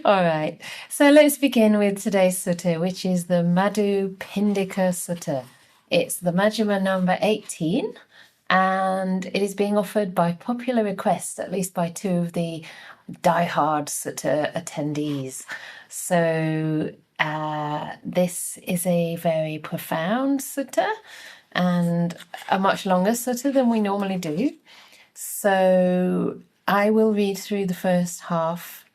All right, so let's begin with today's sutta, which is the Madhu Pindika Sutta. It's the Majjhima number 18, and it is being offered by popular request, at least by two of the diehard sutta attendees. So this is a very profound sutta and a much longer sutta than we normally do. So I will read through the first half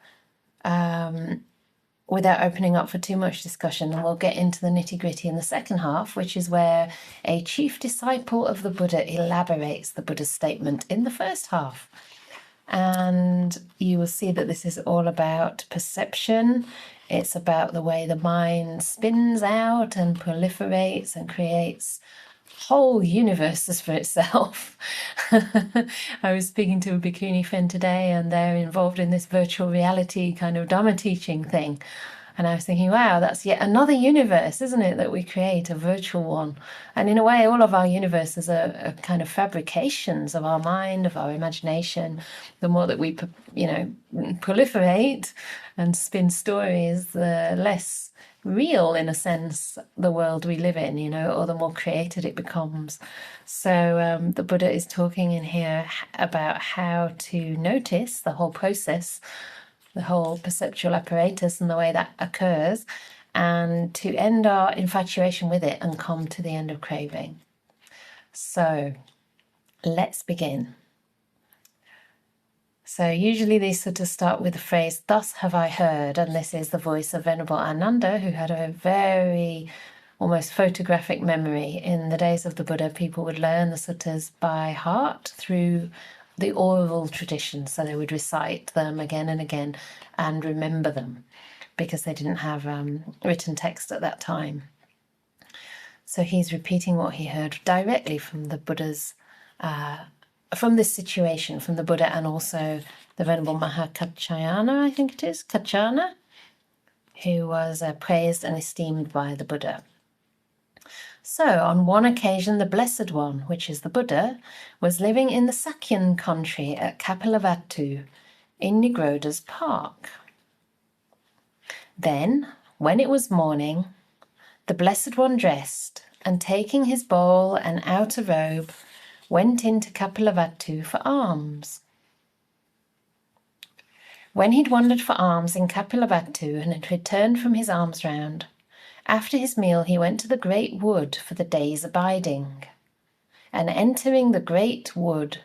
without opening up for too much discussion, and we'll get into the nitty-gritty in the second half, which is where a chief disciple of the Buddha elaborates the Buddha's statement in the first half. And you will see that this is all about perception. It's about the way the mind spins out and proliferates and creates whole universes for itself. I was speaking to a bhikkhuni friend today, and they're involved in this virtual reality kind of Dhamma teaching thing. And I was thinking, wow, that's yet another universe, isn't it, that we create, a virtual one. And in a way, all of our universes are kind of fabrications of our mind, of our imagination. The more that we, proliferate and spin stories, the less real, in a sense, the world we live in, or the more created it becomes. So the Buddha is talking in here about how to notice the whole process, the whole perceptual apparatus and the way that occurs, and to end our infatuation with it and come to the end of craving. So let's begin. So usually these suttas start with the phrase, "Thus have I heard," and this is the voice of Venerable Ananda, who had a very almost photographic memory. In the days of the Buddha, people would learn the suttas by heart through the oral tradition, so they would recite them again and again and remember them because they didn't have written text at that time. So he's repeating what he heard directly from the Buddha's from this situation, from the Buddha, and also the Venerable Maha Kachana, I think it is, Kachana, who was praised and esteemed by the Buddha. So, on one occasion, the Blessed One, which is the Buddha, was living in the Sakyan country at Kapilavatthu in Nigroda's park. Then, when it was morning, the Blessed One dressed, and taking his bowl and outer robe, went into Kapilavatthu for alms. When he'd wandered for alms in Kapilavatthu and had returned from his alms round, after his meal he went to the great wood for the day's abiding, and entering the great wood,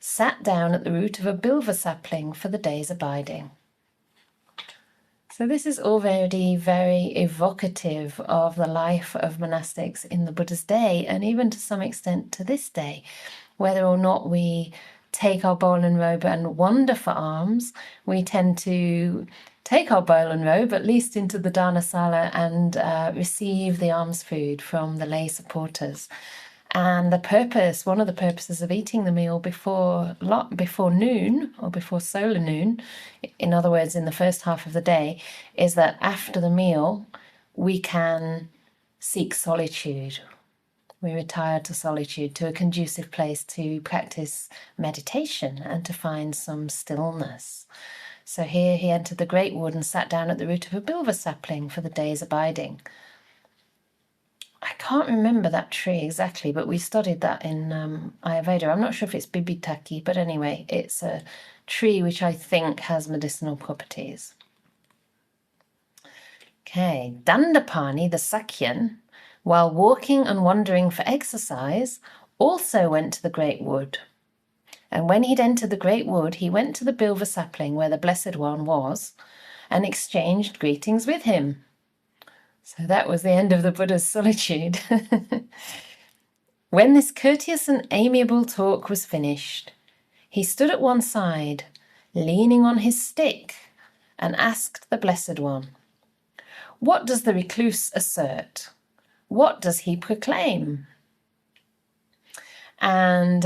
sat down at the root of a bilva sapling for the day's abiding. So this is already very evocative of the life of monastics in the Buddha's day, and even to some extent to this day. Whether or not we take our bowl and robe and wander for alms, we tend to take our bowl and robe, at least into the Dhanasala, and receive the alms food from the lay supporters. And one of the purposes of eating the meal before noon, or before solar noon, in other words, in the first half of the day, is that after the meal, we can seek solitude. We retire to solitude, to a conducive place to practice meditation and to find some stillness. So here he entered the great wood and sat down at the root of a bilva sapling for the day's abiding. I can't remember that tree exactly, but we studied that in Ayurveda. I'm not sure if it's Bibitaki, but anyway, it's a tree which I think has medicinal properties. Okay, Dandapani, the Sakyan, while walking and wandering for exercise, also went to the great wood. And when he'd entered the great wood, he went to the bilva sapling where the Blessed One was and exchanged greetings with him. So that was the end of the Buddha's solitude. When this courteous and amiable talk was finished, he stood at one side, leaning on his stick, and asked the Blessed One, "What does the recluse assert? What does he proclaim?" And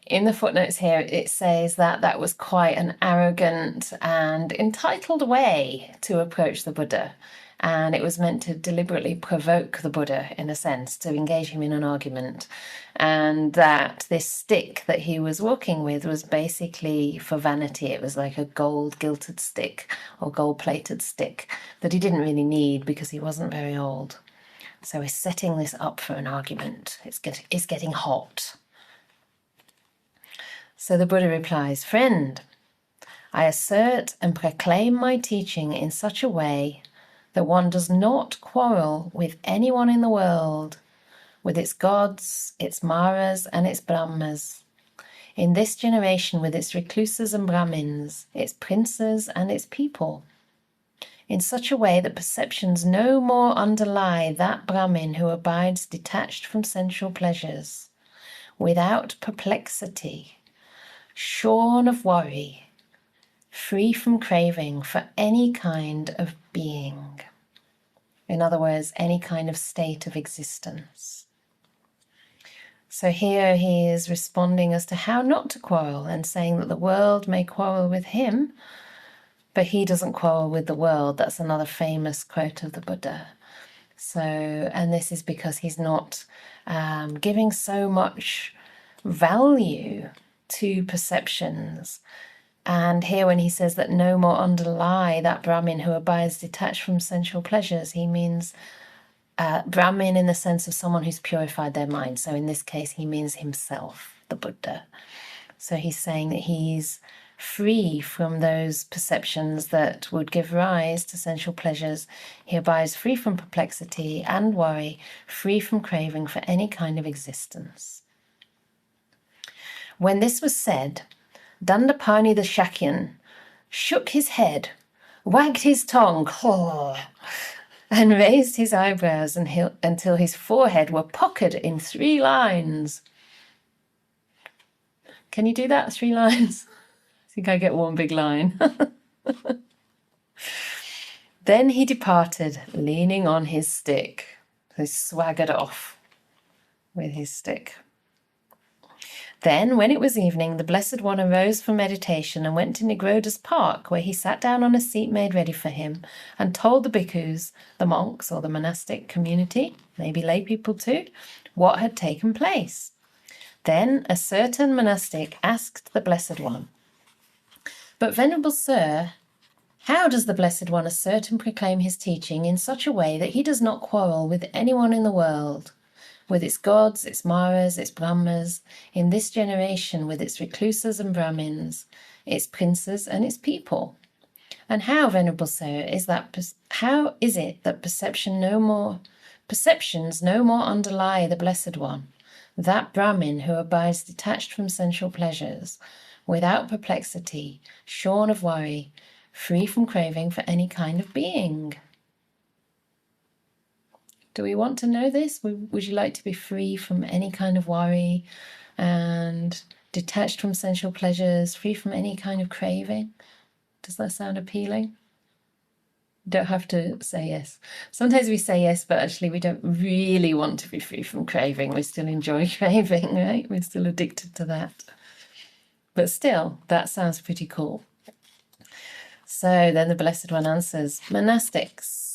in the footnotes here, it says that that was quite an arrogant and entitled way to approach the Buddha. And it was meant to deliberately provoke the Buddha, in a sense, to engage him in an argument. And that this stick that he was walking with was basically for vanity. It was like a gold-gilded stick or gold-plated stick that he didn't really need because he wasn't very old. So he's setting this up for an argument. It's getting hot. So the Buddha replies, "Friend, I assert and proclaim my teaching in such a way that one does not quarrel with anyone in the world, with its gods, its maras, and its brahmas, in this generation with its recluses and brahmins, its princes and its people, in such a way that perceptions no more underlie that Brahmin who abides detached from sensual pleasures, without perplexity, shorn of worry, free from craving for any kind of being." In other words, any kind of state of existence. So here he is responding as to how not to quarrel and saying that the world may quarrel with him, but he doesn't quarrel with the world. That's another famous quote of the Buddha. So, and this is because he's not giving so much value to perceptions. And here when he says that no more underlie that Brahmin who abides detached from sensual pleasures, he means Brahmin in the sense of someone who's purified their mind. So in this case, he means himself, the Buddha. So he's saying that he's free from those perceptions that would give rise to sensual pleasures. He abides free from perplexity and worry, free from craving for any kind of existence. When this was said, Dandapani the Shakyan shook his head, wagged his tongue, and raised his eyebrows until his forehead were puckered in 3 lines. Can you do that, 3 lines? I think I get 1 big line. Then he departed, leaning on his stick. So he swaggered off with his stick. Then, when it was evening, the Blessed One arose from meditation and went to Nigroda's park, where he sat down on a seat made ready for him and told the bhikkhus, the monks or the monastic community, maybe lay people too, what had taken place. Then a certain monastic asked the Blessed One, "But Venerable Sir, how does the Blessed One assert and proclaim his teaching in such a way that he does not quarrel with anyone in the world, with its gods, its maras, its brahmas, in this generation with its recluses and brahmins, its princes and its people? And how, Venerable Sir, how is it that perceptions no more underlie the Blessed One, that Brahmin who abides detached from sensual pleasures, without perplexity, shorn of worry, free from craving for any kind of being?" Do we want to know this? Would you like to be free from any kind of worry and detached from sensual pleasures, free from any kind of craving? Does that sound appealing? You don't have to say yes. Sometimes we say yes, but actually we don't really want to be free from craving. We still enjoy craving, right? We're still addicted to that. But still, that sounds pretty cool. So then the Blessed One answers, "Monastics,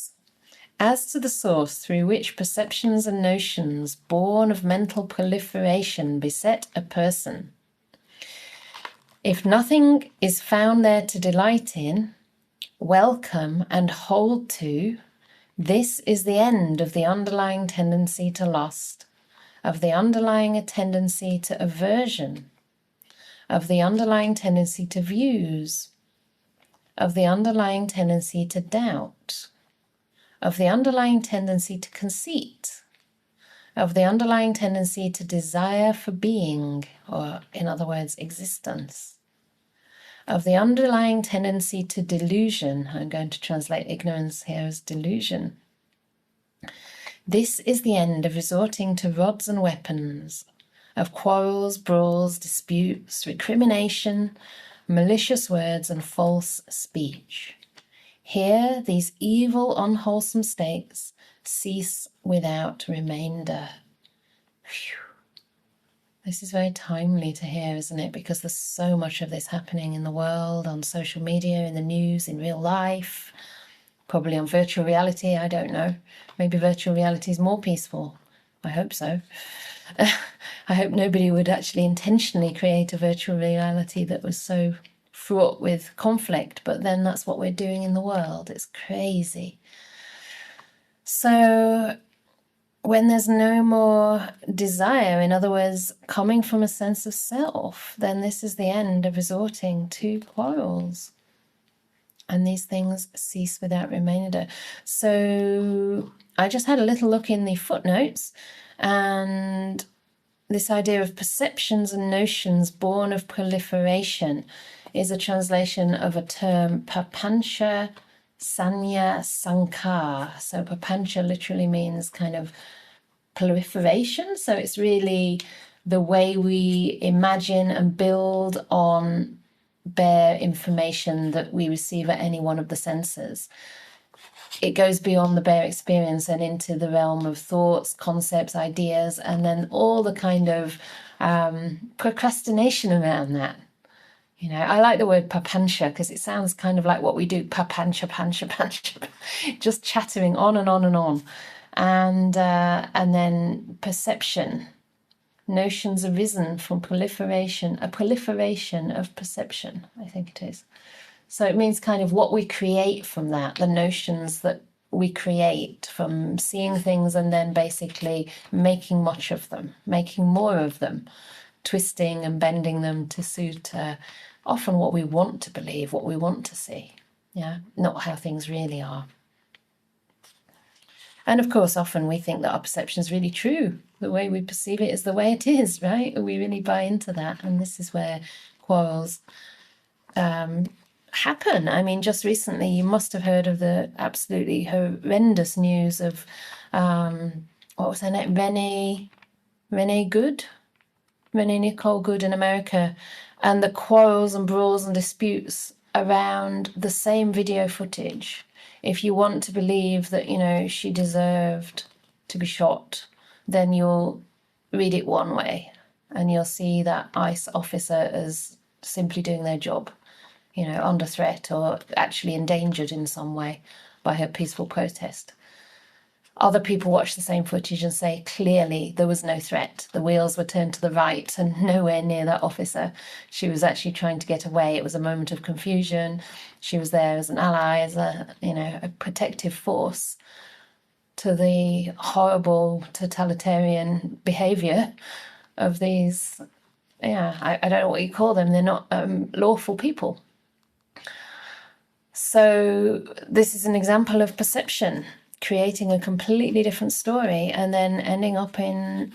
as to the source through which perceptions and notions born of mental proliferation beset a person, if nothing is found there to delight in, welcome and hold to, this is the end of the underlying tendency to lust, of the underlying tendency to aversion, of the underlying tendency to views, of the underlying tendency to doubt, of the underlying tendency to conceit, of the underlying tendency to desire for being, or in other words, existence, of the underlying tendency to delusion." I'm going to translate ignorance here as delusion. "This is the end of resorting to rods and weapons, of quarrels, brawls, disputes, recrimination, malicious words, and false speech. Here, these evil, unwholesome states cease without remainder." Whew. This is very timely to hear, isn't it? Because there's so much of this happening in the world, on social media, in the news, in real life, probably on virtual reality. I don't know. Maybe virtual reality is more peaceful. I hope so. I hope nobody would actually intentionally create a virtual reality that was so fraught with conflict, but then that's what we're doing in the world. It's crazy. So when there's no more desire, in other words, coming from a sense of self, then this is the end of resorting to quarrels. And these things cease without remainder. So I just had a little look in the footnotes, and this idea of perceptions and notions born of proliferation is a translation of a term papancha sanya sankar. So papancha literally means kind of proliferation. So it's really the way we imagine and build on bare information that we receive at any one of the senses. It goes beyond the bare experience and into the realm of thoughts, concepts, ideas, and then all the kind of procrastination around that. You know, I like the word papancha because it sounds kind of like what we do, papancha, pancha, pancha, just chattering on and on and on. And then perception. Notions arisen from proliferation, a proliferation of perception, I think it is. So it means kind of what we create from that, the notions that we create from seeing things and then basically making much of them, making more of them, twisting and bending them to suit often what we want to believe, what we want to see, yeah, not how things really are. And of course, often we think that our perception is really true. The way we perceive it is the way it is, right? We really buy into that. And this is where quarrels happen. I mean, just recently, you must have heard of the absolutely horrendous news of, what was her name? Renee Nicole Good in America, and the quarrels and brawls and disputes around the same video footage. If you want to believe that, you know, she deserved to be shot, then you'll read it one way and you'll see that ICE officer as simply doing their job, you know, under threat or actually endangered in some way by her peaceful protest. Other people watch the same footage and say, clearly there was no threat. The wheels were turned to the right and nowhere near that officer. She was actually trying to get away. It was a moment of confusion. She was there as an ally, as a, you know, a protective force to the horrible totalitarian behavior of these, I don't know what you call them. They're not lawful people. So this is an example of perception, creating a completely different story and then ending up in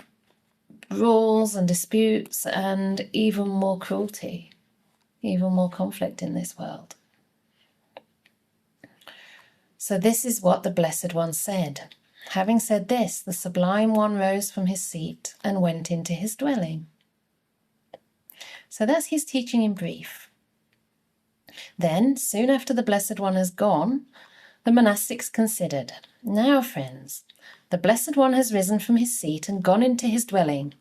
rules and disputes and even more cruelty, even more conflict in this world. So this is what the Blessed One said. Having said this, the Sublime One rose from his seat and went into his dwelling. So that's his teaching in brief. Then, soon after the Blessed One has gone, the monastics considered, now, friends, the Blessed One has risen from his seat and gone into his dwelling,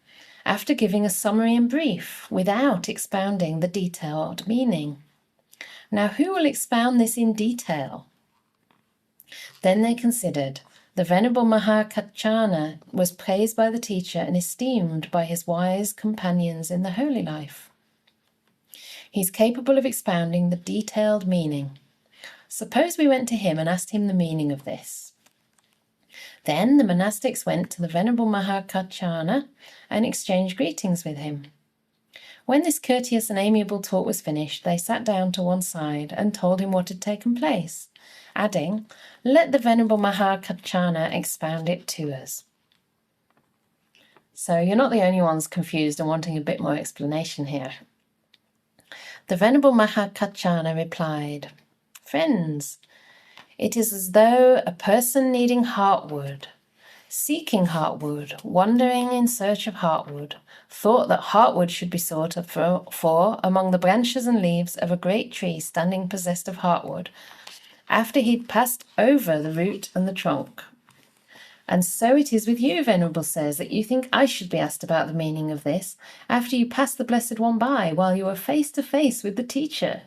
after giving a summary and brief, without expounding the detailed meaning. Now, who will expound this in detail? Then they considered, the Venerable Maha Kachana was praised by the teacher and esteemed by his wise companions in the holy life. He's capable of expounding the detailed meaning. Suppose we went to him and asked him the meaning of this. Then the monastics went to the Venerable Maha Kachana and exchanged greetings with him. When this courteous and amiable talk was finished, they sat down to one side and told him what had taken place, adding, let the Venerable Maha Kachana expound it to us. So you're not the only ones confused and wanting a bit more explanation here. The Venerable Maha Kachana replied, friends, it is as though a person needing heartwood, seeking heartwood, wandering in search of heartwood, thought that heartwood should be sought for among the branches and leaves of a great tree standing possessed of heartwood, after he'd passed over the root and the trunk. And so it is with you, Venerable says, that you think I should be asked about the meaning of this after you pass the Blessed One by while you are face to face with the teacher.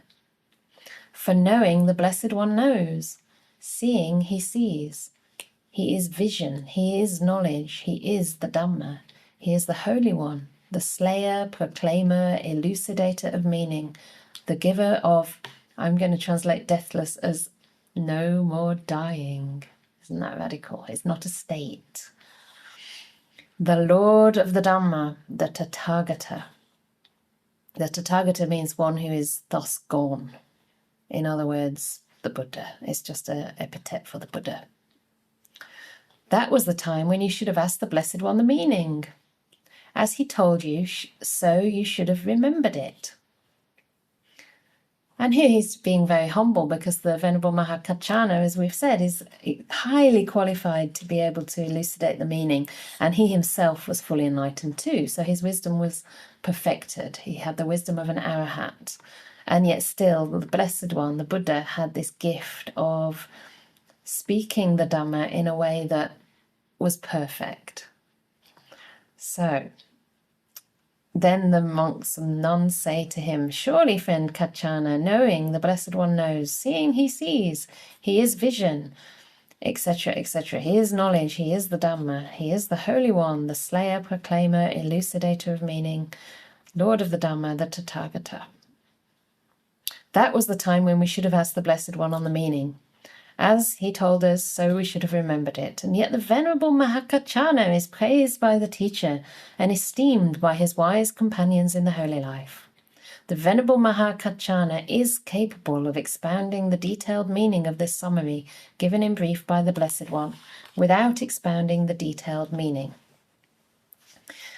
For knowing, the Blessed One knows. Seeing, he sees. He is vision, he is knowledge, he is the Dhamma. He is the Holy One, the slayer, proclaimer, elucidator of meaning, the giver of, I'm going to translate deathless as no more dying. Isn't that radical? It's not a state. The Lord of the Dhamma, the Tathagata. The Tathagata means one who is thus gone. In other words, the Buddha. It's just an epithet for the Buddha. That was the time when you should have asked the Blessed One the meaning. As he told you, so you should have remembered it. And here he's being very humble because the Venerable Maha Kachana, as we've said, is highly qualified to be able to elucidate the meaning. And he himself was fully enlightened too. So his wisdom was perfected. He had the wisdom of an arahat. And yet still, the Blessed One, the Buddha, had this gift of speaking the Dhamma in a way that was perfect. So then the monks and nuns say to him, surely, friend Kachana, knowing the Blessed One knows, seeing he sees, he is vision, etc., etc. He is knowledge, he is the Dhamma, he is the Holy One, the slayer, proclaimer, elucidator of meaning, Lord of the Dhamma, the Tathagata. That was the time when we should have asked the Blessed One on the meaning. As he told us, so we should have remembered it. And yet the Venerable Maha Kachana is praised by the teacher and esteemed by his wise companions in the holy life. The Venerable Maha Kachana is capable of expounding the detailed meaning of this summary given in brief by the Blessed One, without expounding the detailed meaning.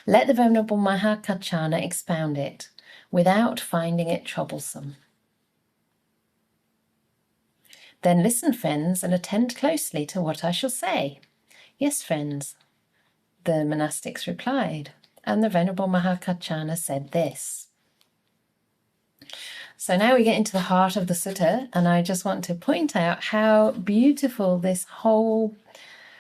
Let the Venerable Maha Kachana expound it, without finding it troublesome. Then listen, friends, and attend closely to what I shall say. Yes, friends, the monastics replied, and the Venerable Maha Kachana said this. So now we get into the heart of the sutta, and I just want to point out how beautiful this whole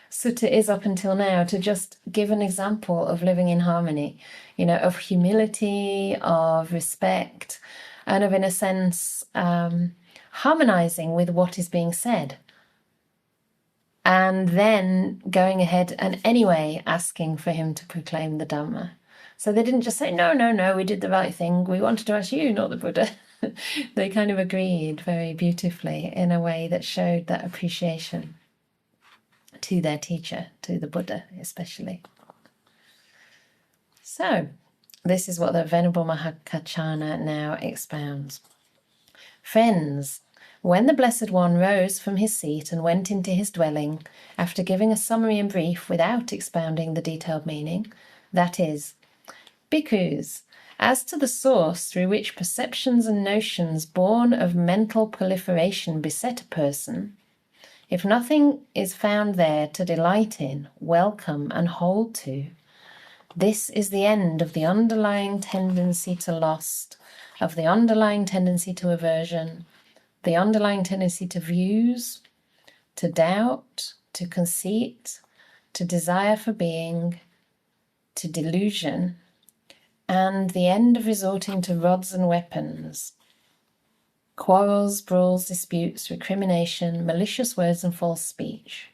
sutta is up until now, to just give an example of living in harmony, of humility, of respect, and of, in a sense, harmonizing with what is being said, and then going ahead and anyway asking for him to proclaim the Dhamma. So they didn't just say, no, we did the right thing, we wanted to ask you, not the Buddha. They kind of agreed very beautifully in a way that showed that appreciation to their teacher, to the Buddha especially. So this is what the Venerable Maha Kachana now expounds. Friends, when the Blessed One rose from his seat and went into his dwelling, after giving a summary and brief without expounding the detailed meaning, that is, bhikkhus, as to the source through which perceptions and notions born of mental proliferation beset a person, if nothing is found there to delight in, welcome, and hold to, this is the end of the underlying tendency to lust, of the underlying tendency to aversion, the underlying tendency to views, to doubt, to conceit, to desire for being, to delusion, and the end of resorting to rods and weapons, quarrels, brawls, disputes, recrimination, malicious words, and false speech.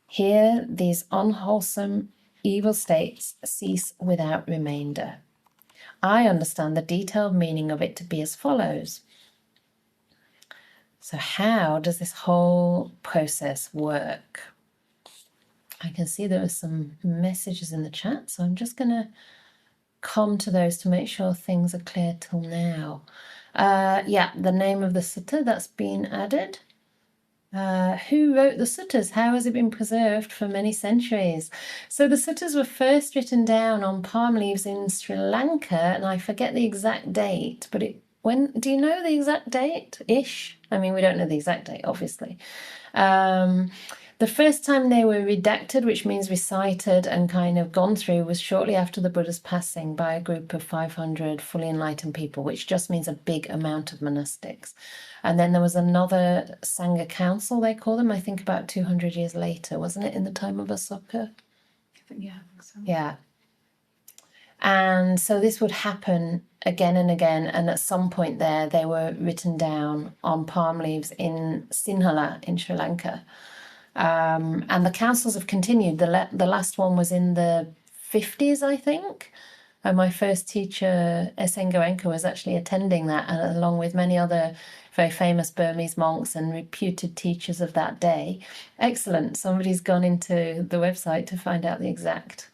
Here these unwholesome, evil states cease without remainder. I understand the detailed meaning of it to be as follows. So how does this whole process work? I can see there are some messages in the chat, so I'm just going to come to those to make sure things are clear till now. The name of the sutta that's been added. Who wrote the suttas? How has it been preserved for many centuries? So the suttas were first written down on palm leaves in Sri Lanka, and I forget the exact date, but do you know the exact date? Ish? I mean, we don't know the exact date, obviously. The first time they were redacted, which means recited and kind of gone through, was shortly after the Buddha's passing by a group of 500 fully enlightened people, which just means a big amount of monastics. And then there was another Sangha council, they call them, I think about 200 years later, wasn't it, in the time of Asoka? I think so. Yeah. And so this would happen again and again, and at some point there, they were written down on palm leaves in Sinhala in Sri Lanka. And the councils have continued. The last one was in the 50s, I think. And my first teacher, S.N. Goenka, was actually attending that, along with many other very famous Burmese monks and reputed teachers of that day. Excellent. Somebody's gone into the website to find out the exact.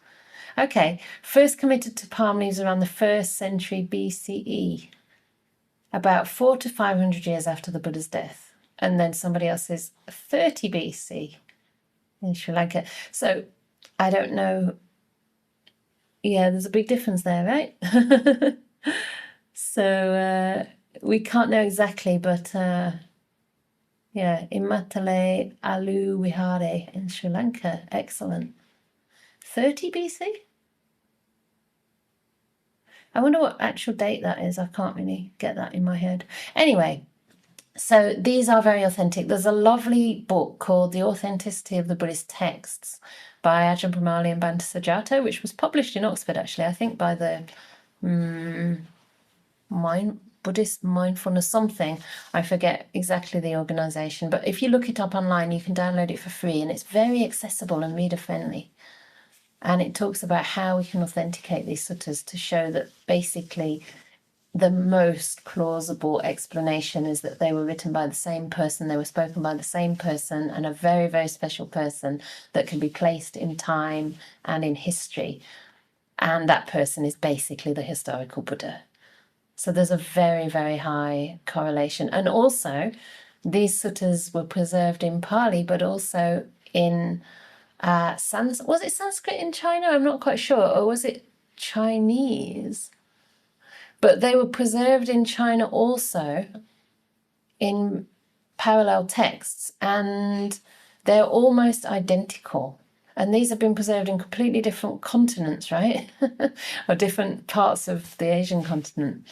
Okay, first committed to palm leaves around the 1st century BCE, about 400 to 500 years after the Buddha's death. And then somebody else says 30 BC in Sri Lanka. So I don't know. Yeah, there's a big difference there, right? So we can't know exactly, but yeah, Imatale Alu Vihare in Sri Lanka. Excellent. 30 BC? I wonder what actual date that is. I can't really get that in my head. Anyway, so these are very authentic. There's a lovely book called The Authenticity of the Buddhist Texts by Ajahn Brahmali and Bhante Sujato, which was published in Oxford, actually, I think by the Buddhist Mindfulness something. I forget exactly the organisation, but if you look it up online, you can download it for free, and it's very accessible and reader-friendly. And it talks about how we can authenticate these suttas to show that basically the most plausible explanation is that they were written by the same person, they were spoken by the same person, and a very, very special person that can be placed in time and in history. And that person is basically the historical Buddha. So there's a very, very high correlation. And also, these suttas were preserved in Pali, but also in was it Sanskrit in China? I'm not quite sure. Or was it Chinese? But they were preserved in China also in parallel texts, and they're almost identical. And these have been preserved in completely different continents, right? Or different parts of the Asian continent.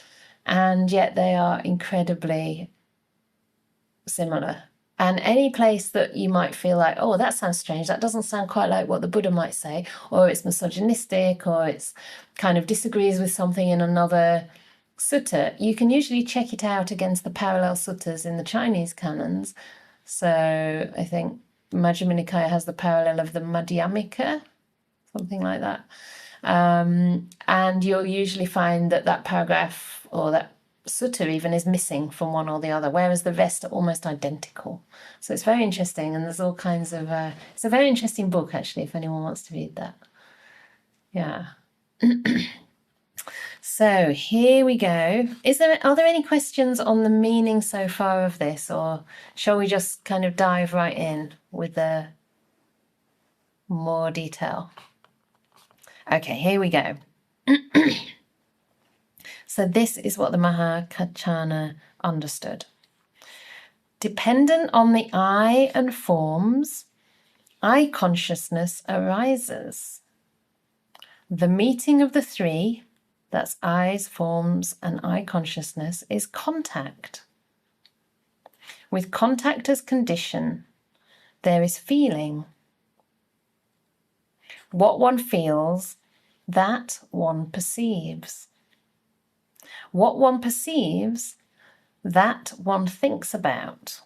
And yet they are incredibly similar. And any place that you might feel like, oh, that sounds strange, that doesn't sound quite like what the Buddha might say, or it's misogynistic, or it's kind of disagrees with something in another sutta, you can usually check it out against the parallel suttas in the Chinese canons. So I think Majjhima Nikaya has the parallel of the Madhyamika, something like that. And you'll usually find that that paragraph or that sutta even is missing from one or the other, whereas the rest are almost identical. So it's very interesting, and there's all kinds of it's a very interesting book, actually, if anyone wants to read that. Yeah. So here we go. Are there any questions on the meaning so far of this, or shall we just kind of dive right in with the more detail? Okay, here we go. So this is what the Maha Kachana understood. Dependent on the I and forms, I consciousness arises. The meeting of the three, that's eyes, forms, and I consciousness, is contact. With contact as condition, there is feeling. What one feels, that one perceives. What one perceives, that one thinks about.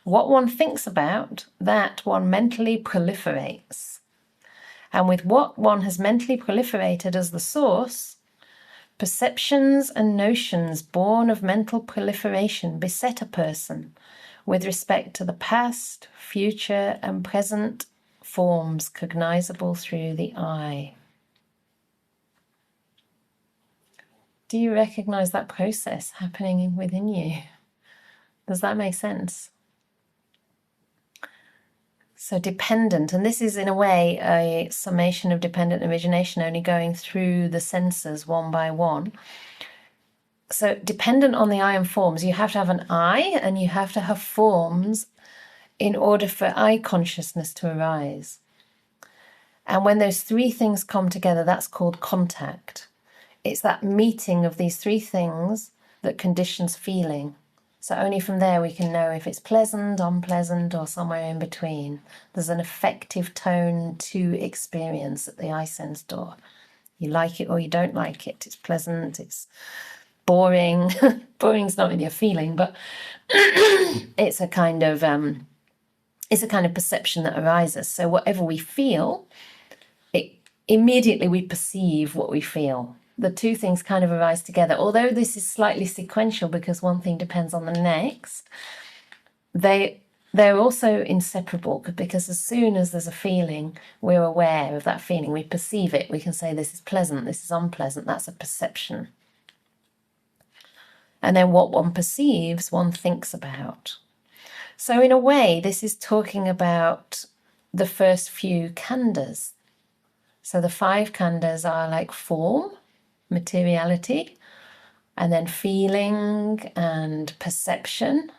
What one thinks about, that one mentally proliferates. And with what one has mentally proliferated as the source, perceptions and notions born of mental proliferation beset a person with respect to the past, future, and present forms cognizable through the eye. Do you recognize that process happening within you? Does that make sense? So dependent, and this is in a way a summation of dependent origination, only going through the senses one by one. So dependent on the I and forms, you have to have an I and you have to have forms in order for I consciousness to arise. And when those three things come together, that's called contact. It's that meeting of these three things that conditions feeling. So only from there we can know if it's pleasant, unpleasant, or somewhere in between. There's an effective tone to experience at the I sense door. You like it or you don't like it. It's pleasant, it's boring. Boring's not really a feeling, but it's a kind of perception that arises. So whatever we feel, immediately we perceive what we feel. The two things kind of arise together. Although this is slightly sequential because one thing depends on the next, they're also inseparable, because as soon as there's a feeling, we're aware of that feeling. We perceive it. We can say this is pleasant, this is unpleasant. That's a perception. And then what one perceives, one thinks about. So in a way, this is talking about the first few khandas. So the 5 khandas are like form, materiality, and then feeling and perception,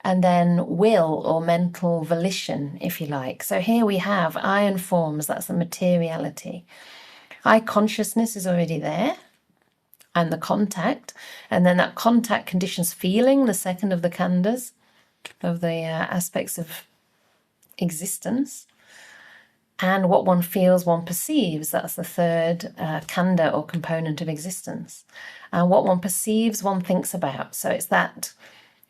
and then will or mental volition, if you like. So here we have I and forms, that's the materiality. I consciousness is already there, and the contact, and then that contact conditions feeling, the second of the khandas, of the aspects of existence. And what one feels, one perceives, that's the third khanda or component of existence. And what one perceives, one thinks about. So it's that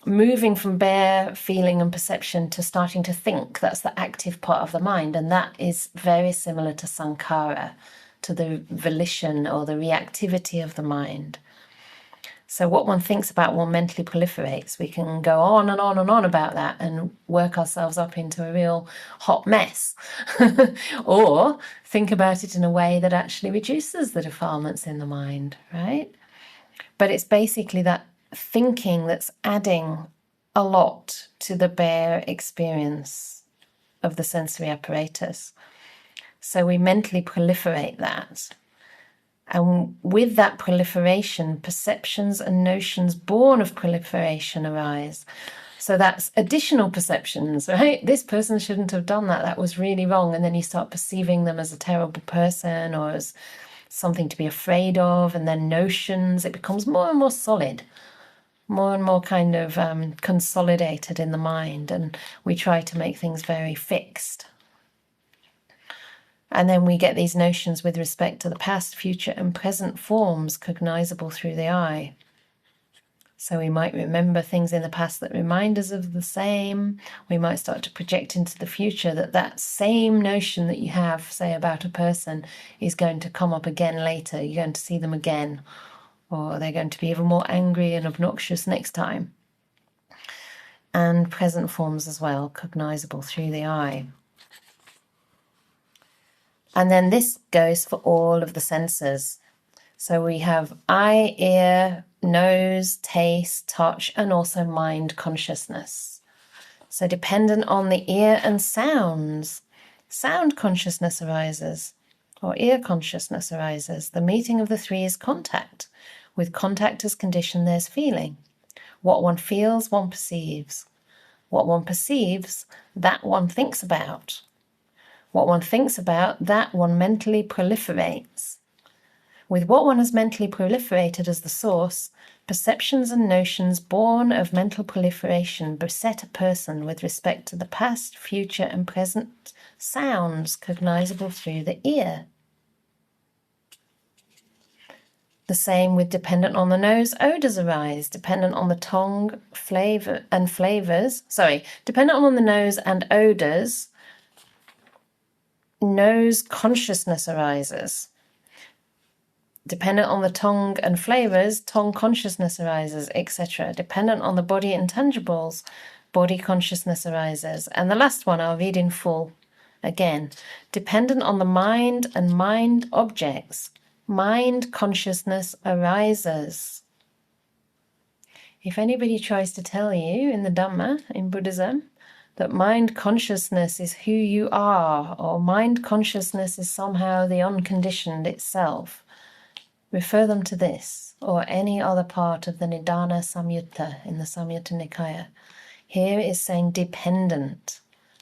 moving from bare feeling and perception to starting to think. That's the active part of the mind. And that is very similar to sankhara, to the volition or the reactivity of the mind. So what one thinks about, one mentally proliferates. We can go on and on and on about that and work ourselves up into a real hot mess. Or think about it in a way that actually reduces the defilements in the mind, right? But it's basically that thinking that's adding a lot to the bare experience of the sensory apparatus. So we mentally proliferate that. And with that proliferation, perceptions and notions born of proliferation arise. So that's additional perceptions, right? This person shouldn't have done that. That was really wrong. And then you start perceiving them as a terrible person or as something to be afraid of. And then notions, it becomes more and more solid, more and more kind of consolidated in the mind. And we try to make things very fixed. And then we get these notions with respect to the past, future, and present forms cognizable through the I. So we might remember things in the past that remind us of the same. We might start to project into the future that same notion that you have, say, about a person is going to come up again later. You're going to see them again, or they're going to be even more angry and obnoxious next time. And present forms as well, cognizable through the I. And then this goes for all of the senses. So we have eye, ear, nose, taste, touch, and also mind consciousness. So dependent on the ear and sounds, sound consciousness arises, or ear consciousness arises. The meeting of the three is contact. With contact as condition, there's feeling. What one feels, one perceives. What one perceives, that one thinks about. What one thinks about, that one mentally proliferates. With what one has mentally proliferated as the source, perceptions and notions born of mental proliferation beset a person with respect to the past, future, and present sounds cognizable through the ear. The same with dependent on the nose, odors arise. Dependent on the tongue, flavors. Dependent on the nose and odors, nose consciousness arises. Dependent on the tongue and flavors, tongue consciousness arises, etc. Dependent on the body intangibles, body consciousness arises. And the last one I'll read in full again. Dependent on the mind and mind objects, mind consciousness arises. If anybody tries to tell you in the Dhamma, in Buddhism, that mind consciousness is who you are, or mind consciousness is somehow the unconditioned itself, refer them to this, or any other part of the Nidana Samyutta in the Samyutta Nikaya. Here is saying dependent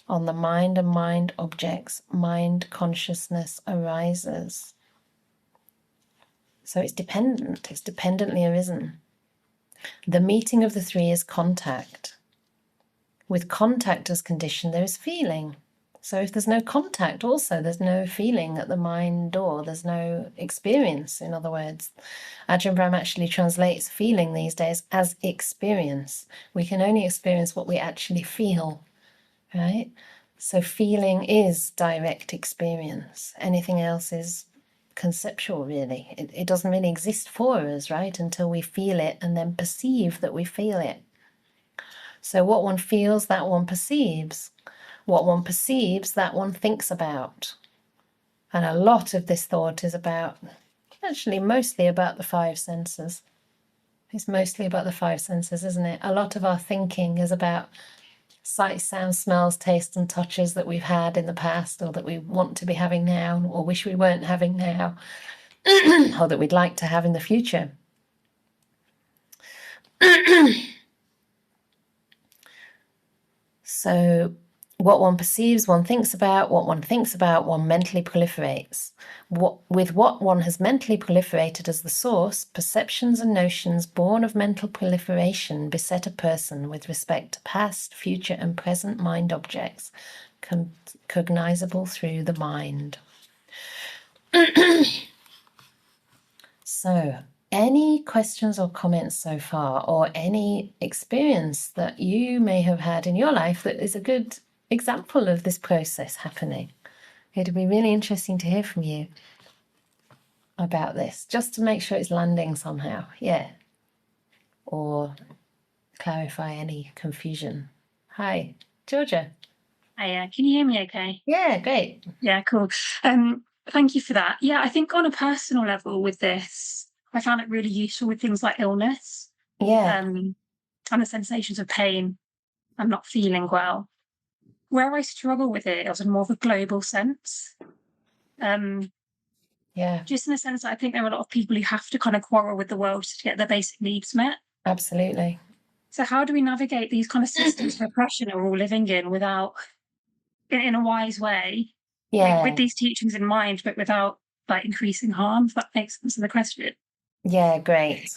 on the mind and mind objects, mind consciousness arises. So it's dependent, it's dependently arisen. The meeting of the three is contact. With contact as condition, there is feeling. So if there's no contact, also there's no feeling at the mind door, there's no experience, in other words. Ajahn Brahm actually translates feeling these days as experience. We can only experience what we actually feel, right? So feeling is direct experience. Anything else is conceptual, really. It doesn't really exist for us, right? Until we feel it and then perceive that we feel it. So what one feels, that one perceives. What one perceives, that one thinks about. And a lot of this thought is about, actually mostly about the five senses. It's mostly about the five senses, isn't it? A lot of our thinking is about sights, sounds, smells, tastes and touches that we've had in the past, or that we want to be having now, or wish we weren't having now, or that we'd like to have in the future. So what one perceives, one thinks about. What one thinks about, one mentally proliferates. With what one has mentally proliferated as the source, perceptions and notions born of mental proliferation beset a person with respect to past, future and present mind objects, cognizable through the mind. So, any questions or comments so far, or any experience that you may have had in your life that is a good example of this process happening? It'd be really interesting to hear from you about this, just to make sure it's landing somehow, yeah, or clarify any confusion. Hi, Georgia. Hiya, can you hear me okay? Yeah, great. Yeah, cool. Thank you for that. Yeah, I think on a personal level with this, I found it really useful with things like illness, Yeah, and the sensations of pain and not feeling well. Where I struggle with it is in more of a global sense. yeah, Just in the sense that I think there are a lot of people who have to kind of quarrel with the world to get their basic needs met. absolutely. So how do we navigate these kind of systems of oppression that we're all living in without, in a wise way, like Yeah, with these teachings in mind, but without like increasing harm, if that makes sense of the question? yeah, great.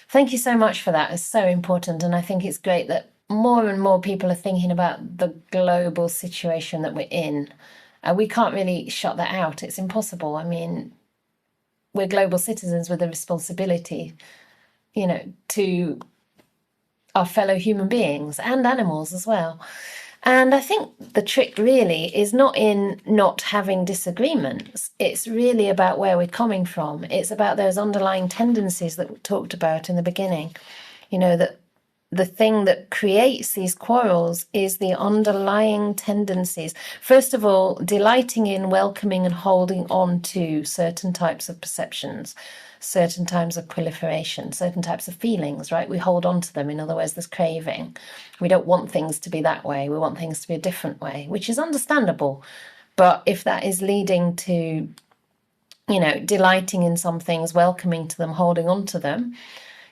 Thank you so much for that. It's so important. And I think it's great that more and more people are thinking about the global situation that we're in. We can't really shut that out. It's impossible. I mean, we're global citizens with a responsibility, to our fellow human beings and animals as well. And I think the trick really is not in not having disagreements. It's really about where we're coming from. It's about those underlying tendencies that we talked about in the beginning. That the thing that creates these quarrels is the underlying tendencies. First of all, delighting in, welcoming and holding on to certain types of perceptions, certain types of proliferation, certain types of feelings, right? We hold on to them. In other words, there's craving. We don't want things to be that way. We want things to be a different way, which is understandable. But if that is leading to, delighting in some things, welcoming to them, holding on to them,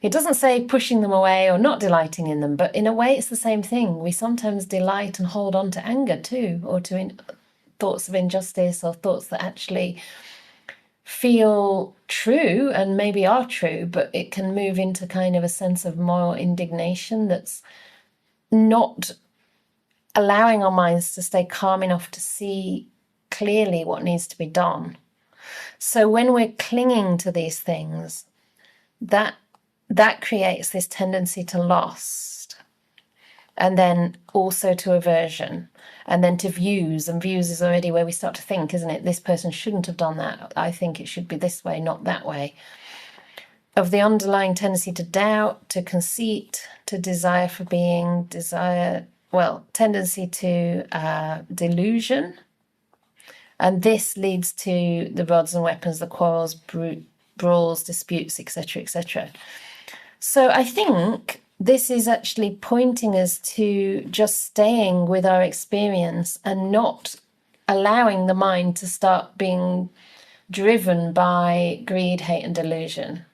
it doesn't say pushing them away or not delighting in them, but in a way it's the same thing. We sometimes delight and hold on to anger too, or to thoughts of injustice, or thoughts that actually feel true and maybe are true, but it can move into kind of a sense of moral indignation that's not allowing our minds to stay calm enough to see clearly what needs to be done. So when we're clinging to these things, that creates this tendency to lust, and then also to aversion, and then to views. And views is already where we start to think, isn't it? This person shouldn't have done that. I think it should be this way, not that way. Of the underlying tendency to doubt, to conceit, to desire for being, tendency to delusion. And this leads to the rods and weapons, the quarrels, brawls, disputes, etc., etc. So I think this is actually pointing us to just staying with our experience and not allowing the mind to start being driven by greed, hate, and delusion,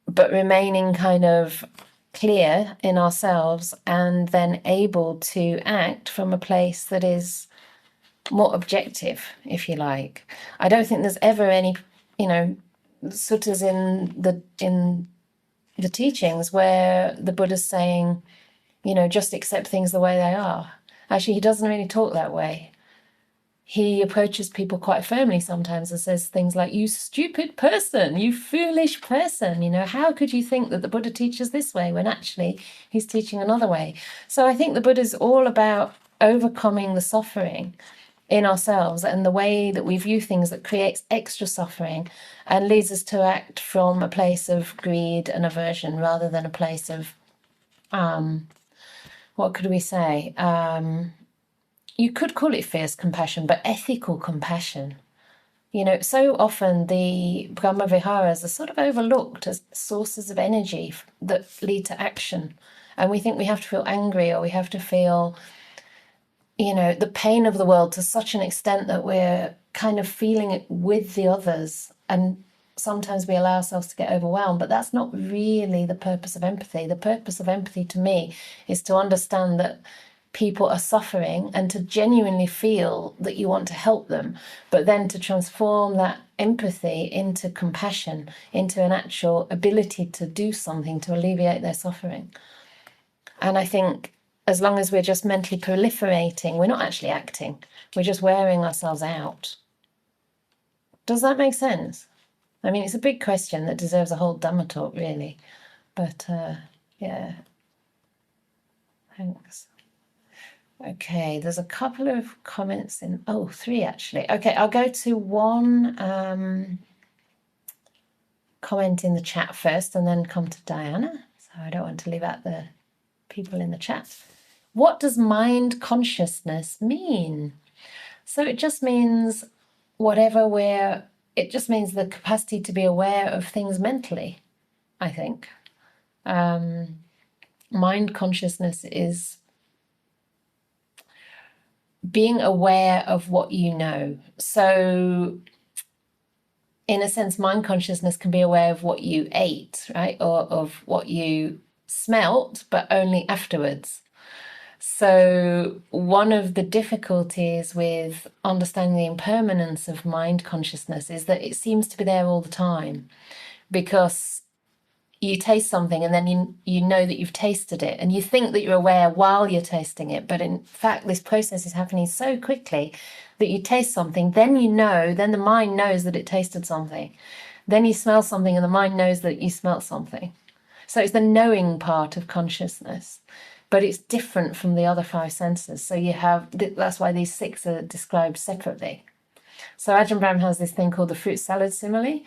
but remaining kind of clear in ourselves and then able to act from a place that is more objective, if you like. I don't think there's ever any, suttas in the teachings where the Buddha's saying, just accept things the way they are. Actually, he doesn't really talk that way. He approaches people quite firmly sometimes and says things like, you stupid person, you foolish person, how could you think that the Buddha teaches this way when actually he's teaching another way? So I think the Buddha's all about overcoming the suffering in ourselves and the way that we view things that creates extra suffering and leads us to act from a place of greed and aversion rather than a place of, what could we say? You could call it fierce compassion, but ethical compassion. So often the Brahma Viharas are sort of overlooked as sources of energy that lead to action. And we think we have to feel angry or we have to feel, the pain of the world to such an extent that we're kind of feeling it with the others. And sometimes we allow ourselves to get overwhelmed, but that's not really the purpose of empathy. The purpose of empathy to me is to understand that people are suffering and to genuinely feel that you want to help them, but then to transform that empathy into compassion, into an actual ability to do something to alleviate their suffering. And I think as long as we're just mentally proliferating, we're not actually acting. We're just wearing ourselves out. Does that make sense? I mean, it's a big question that deserves a whole Dhamma talk, really. But, yeah. Thanks. Okay, there's a couple of comments in... Oh, 3, actually. Okay, I'll go to one comment in the chat first and then come to Diana. So I don't want to leave out the people in the chat. What does mind consciousness mean? So it just means it just means the capacity to be aware of things mentally, I think. Mind consciousness is being aware of what you know. So in a sense, mind consciousness can be aware of what you ate, right? Or of what you smelt, but only afterwards. So one of the difficulties with understanding the impermanence of mind consciousness is that it seems to be there all the time, because you taste something and then you know that you've tasted it and you think that you're aware while you're tasting it. But in fact, this process is happening so quickly that you taste something, then then the mind knows that it tasted something. Then you smell something and the mind knows that you smelt something. So it's the knowing part of consciousness, but it's different from the other 5 senses. So that's why these 6 are described separately. So Ajahn Brahm has this thing called the fruit salad simile.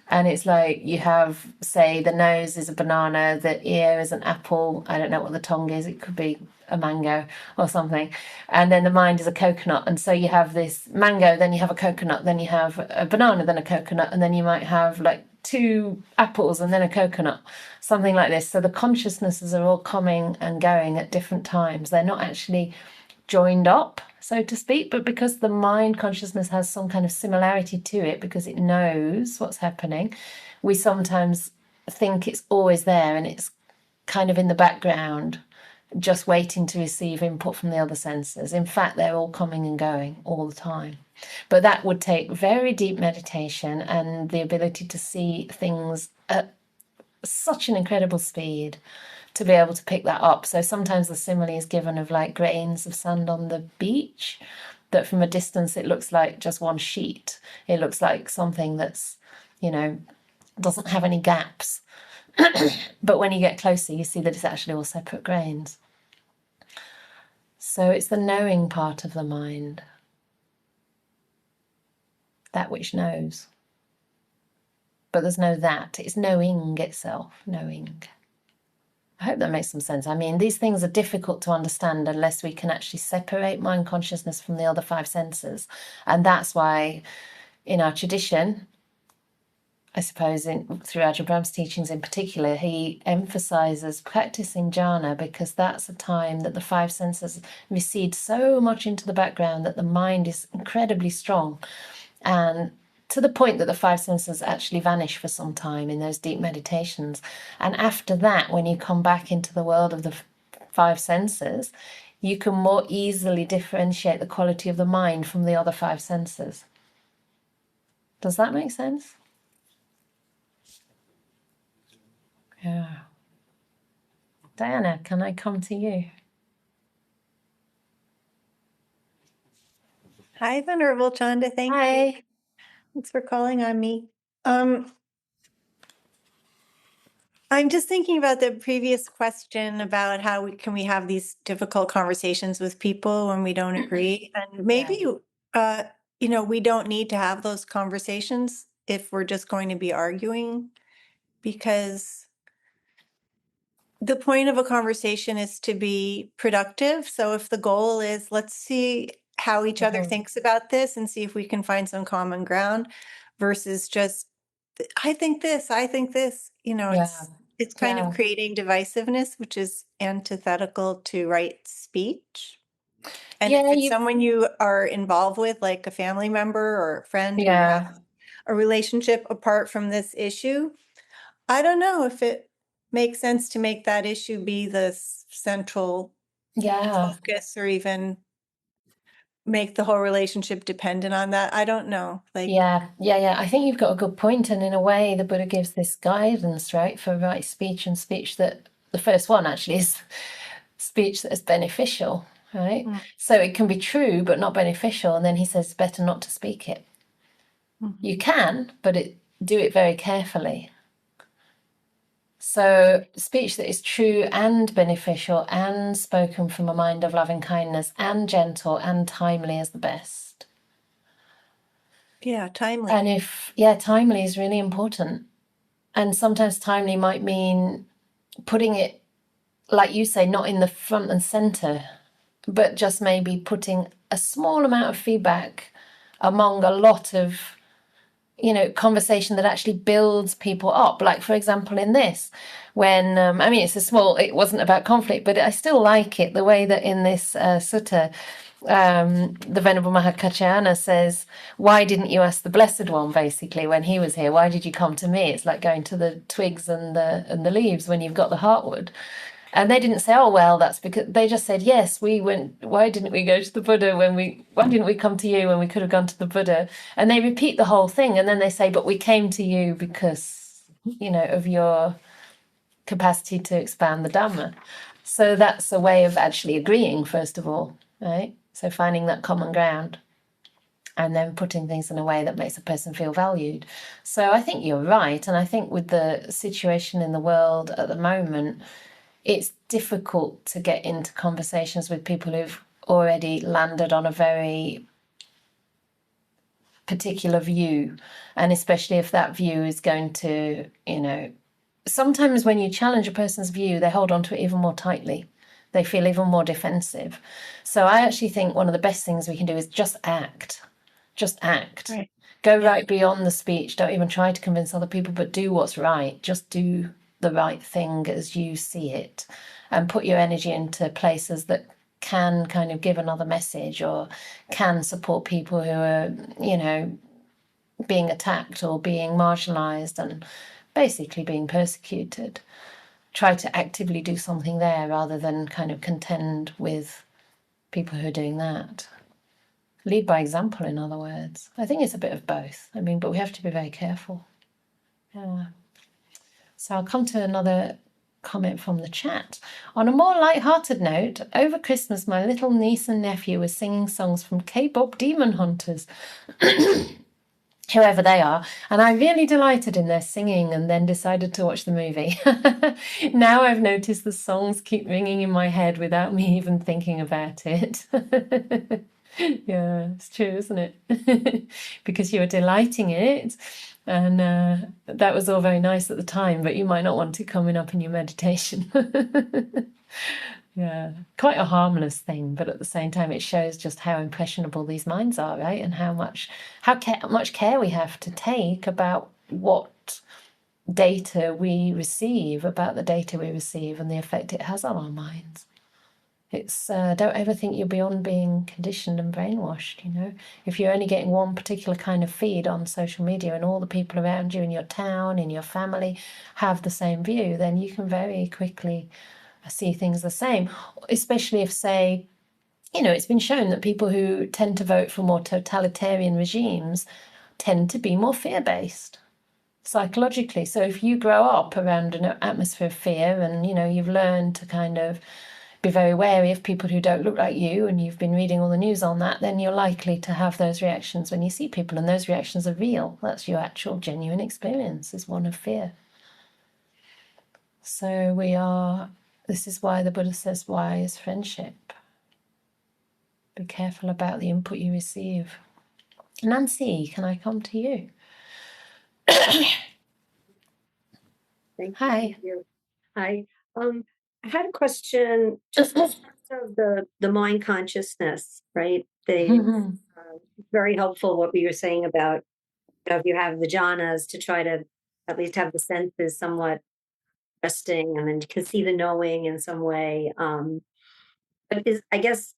And it's like you have, say, the nose is a banana, the ear is an apple. I don't know what the tongue is. It could be a mango or something. And then the mind is a coconut. And so you have this mango, then you have a coconut, then you have a banana, then a coconut. And then you might have like 2 apples and then a coconut, something like this. So the consciousnesses are all coming and going at different times. They're not actually joined up, so to speak, but because the mind consciousness has some kind of similarity to it, because it knows what's happening, we sometimes think it's always there and it's kind of in the background, just waiting to receive input from the other senses. In fact, they're all coming and going all the time. But that would take very deep meditation and the ability to see things at such an incredible speed to be able to pick that up. So sometimes the simile is given of like grains of sand on the beach, that from a distance it looks like just one sheet. It looks like something that's, doesn't have any gaps. But when you get closer, you see that it's actually all separate grains. So it's the knowing part of the mind, that which knows. But there's no that. It's knowing itself, knowing. I hope that makes some sense. I mean, these things are difficult to understand unless we can actually separate mind consciousness from the other 5 senses. And that's why in our tradition, I suppose through Ajahn Brahm's teachings in particular, he emphasizes practicing jhana, because that's a time that the 5 senses recede so much into the background that the mind is incredibly strong. And to the point that the five senses actually vanish for some time in those deep meditations. And after that, when you come back into the world of the five senses, you can more easily differentiate the quality of the mind from the other five senses. Does that make sense? Yeah. Diana, can I come to you? Hi, Venerable Canda. Thank you. Thanks for calling on me. I'm just thinking about the previous question about how can we have these difficult conversations with people when we don't agree, and maybe we don't need to have those conversations if we're just going to be arguing, because the point of a conversation is to be productive. So if the goal is, let's see how each other thinks about this and see if we can find some common ground, versus just, I think this, it's kind of creating divisiveness, which is antithetical to right speech. And if it's someone you are involved with, like a family member or a friend who you have a relationship apart from this issue, I don't know if it makes sense to make that issue be the central focus, or even make the whole relationship dependent on that. I don't know. Yeah. I think you've got a good point. And in a way, the Buddha gives this guidance, right, for right speech, and speech that the first one actually is speech that is beneficial, right? So it can be true, but not beneficial. And then he says, better not to speak it. You can, but do it very carefully. So speech that is true and beneficial and spoken from a mind of loving kindness and gentle and timely is the best. Yeah, timely. And timely is really important. And sometimes timely might mean putting it, like you say, not in the front and center, but just maybe putting a small amount of feedback among a lot of conversation that actually builds people up. Like, for example, in this, when, it wasn't about conflict, but I still like it, the way that in this sutta, the Venerable Maha Kachana says, why didn't you ask the Blessed One, basically, when he was here? Why did you come to me? It's like going to the twigs and the leaves when you've got the heartwood. And they didn't say, oh, well, that's because, they just said, yes, we went, why didn't we go to the Buddha why didn't we come to you when we could have gone to the Buddha? And they repeat the whole thing. And then they say, but we came to you because, of your capacity to expand the Dhamma. So that's a way of actually agreeing, first of all, right? So finding that common ground and then putting things in a way that makes a person feel valued. So I think you're right. And I think with the situation in the world at the moment, it's difficult to get into conversations with people who've already landed on a very particular view. And especially if that view is going to, sometimes when you challenge a person's view, they hold on to it even more tightly. They feel even more defensive. So I actually think one of the best things we can do is just act. Just act. Right. Go right beyond the speech. Don't even try to convince other people, but do what's right. Just do the right thing as you see it, and put your energy into places that can kind of give another message or can support people who are, being attacked or being marginalized and basically being persecuted. Try to actively do something there rather than kind of contend with people who are doing that. Lead by example, in other words. I think it's a bit of both. But we have to be very careful. Yeah. So I'll come to another comment from the chat. On a more light-hearted note, over Christmas, my little niece and nephew were singing songs from K-pop Demon Hunters, whoever they are, and I really delighted in their singing and then decided to watch the movie. Now I've noticed the songs keep ringing in my head without me even thinking about it. Yeah, it's true, isn't it? Because you were delighting in it, and that was all very nice at the time, but you might not want it coming up in your meditation. Yeah, quite a harmless thing, but at the same time, it shows just how impressionable these minds are, right? And how much care we have to take about what data we receive, and the effect it has on our minds. It's don't ever think you're beyond being conditioned and brainwashed, you know. If you're only getting one particular kind of feed on social media and all the people around you in your town, in your family have the same view, then you can very quickly see things the same, especially if, say, you know, it's been shown that people who tend to vote for more totalitarian regimes tend to be more fear-based psychologically. So if you grow up around an atmosphere of fear and, you know, you've learned to kind of be very wary of people who don't look like you and you've been reading all the news on that, then you're likely to have those reactions when you see people, and those reactions are real. That's your actual genuine experience, is one of fear. So this is why the Buddha says, why is friendship? Be careful about the input you receive. Nancy, can I come to you? Hi. You. Hi. I had a question just in terms of the mind consciousness, right? Very helpful what you were saying about, you know, if you have the jhanas, to try to at least have the senses somewhat resting, and then you can see the knowing in some way. But I guess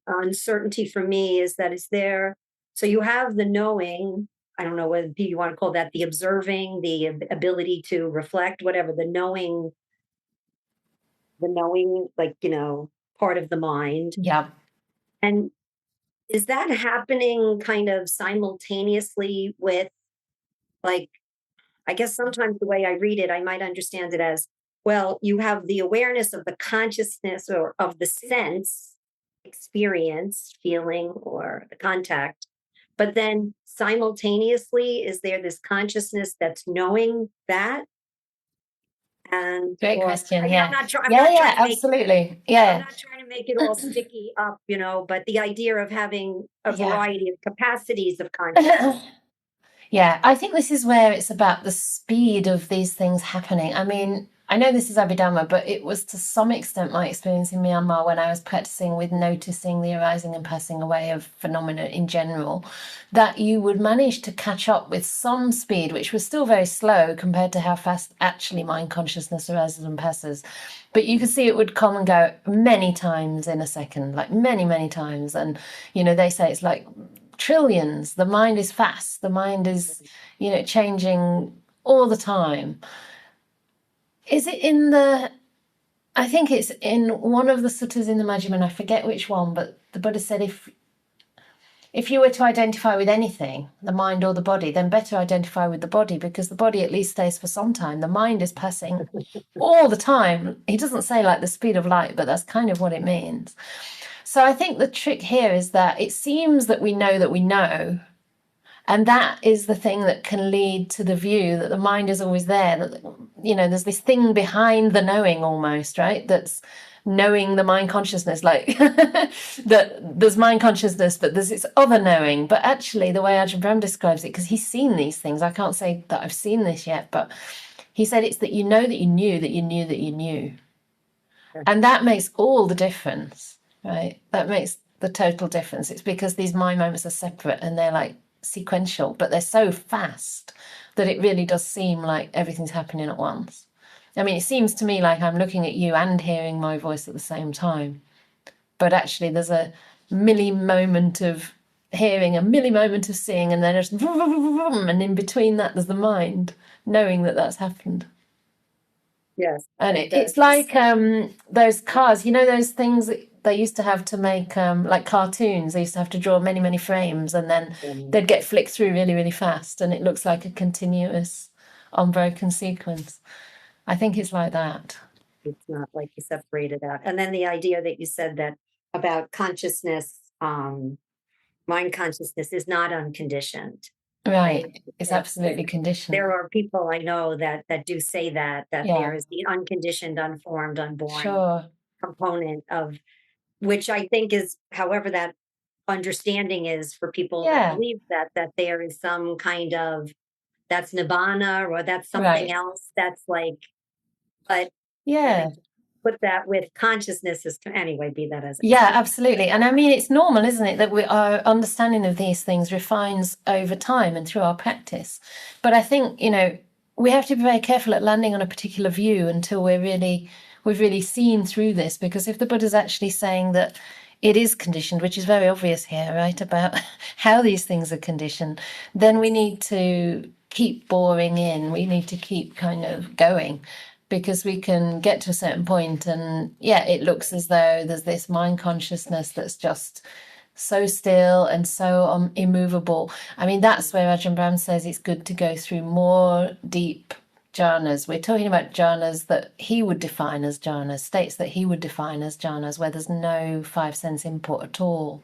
uncertainty for me is that, is there, so you have the knowing, I don't know whether you want to call that the observing, the ability to reflect, whatever, the knowing, like, you know, part of the mind. Yeah. And is that happening kind of simultaneously with, like, I guess sometimes the way I read it, I might understand it as, well, you have the awareness of the consciousness or of the sense, experience, feeling, or the contact. But then simultaneously, is there this consciousness that's knowing that? And Great question. Yeah. I'm not trying Absolutely. Yeah. I'm not trying to make it all sticky up, you know, but the idea of having a variety of capacities of consciousness. Yeah, I think this is where it's about the speed of these things happening. I mean, I know this is Abhidhamma, but it was to some extent my experience in Myanmar when I was practicing with noticing the arising and passing away of phenomena in general, that you would manage to catch up with some speed, which was still very slow compared to how fast actually mind consciousness arises and passes. But you could see it would come and go many times in a second, like many, many times. And, you know, they say it's like trillions. The mind is fast. The mind is, you know, changing all the time. Is it I think it's in one of the suttas in the Majjhima, I forget which one, but the Buddha said if you were to identify with anything, the mind or the body, then better identify with the body, because the body at least stays for some time. The mind is passing all the time. He doesn't say like the speed of light, but that's kind of what it means. So I think the trick here is that it seems that we know, and that is the thing that can lead to the view that the mind is always there, that, you know, there's this thing behind the knowing almost, right? That's knowing the mind consciousness, like that there's mind consciousness, but there's this other knowing. But actually, the way Ajahn Brahm describes it, because he's seen these things, I can't say that I've seen this yet, but he said it's that you know that you knew that you knew that you knew. And that makes all the difference, right? That makes the total difference. It's because these mind moments are separate and they're like sequential, but they're so fast that it really does seem like everything's happening at once. I mean, it seems to me like I'm looking at you and hearing my voice at the same time, but actually there's a milli moment of hearing, a milli moment of seeing, and then there's and in between that there's the mind knowing that that's happened. Yes. And it's like those cars, you know, those things that they used to have to make like cartoons. They used to have to draw many, many frames, and then they'd get flicked through really, really fast, and it looks like a continuous, unbroken sequence. I think it's like that. It's not like you separate it out. And then the idea that you said that about consciousness, mind consciousness is not unconditioned. Right. It's absolutely conditioned. There are people I know that do say that there is the unconditioned, unformed, unborn component of, which I think is, however that understanding is for people that believe that there is some kind of, that's nibbana or that's something else that's like, but put that with consciousness is, anyway, be that as it is. Yeah, absolutely. And I mean, it's normal, isn't it, that our understanding of these things refines over time and through our practice. But I think, you know, we have to be very careful at landing on a particular view until we're really we've really seen through this, because if the Buddha's actually saying that it is conditioned, which is very obvious here, right, about how these things are conditioned, then we need to keep boring in. We need to keep kind of going, because we can get to a certain point and, yeah, it looks as though there's this mind consciousness that's just so still and so immovable. I mean, that's where Ajahn Brahm says it's good to go through more deep jhanas. We're talking about jhanas that he would define as jhanas, states that he would define as jhanas, where there's no five sense input at all.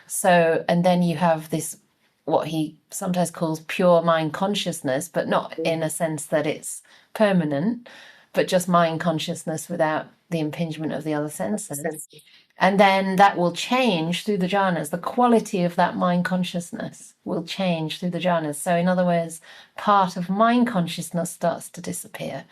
So, and then you have this, what he sometimes calls pure mind consciousness, but not in a sense that it's permanent, but just mind consciousness without the impingement of the other senses. And then that will change through the jhanas. The quality of that mind consciousness will change through the jhanas. So in other words, part of mind consciousness starts to disappear.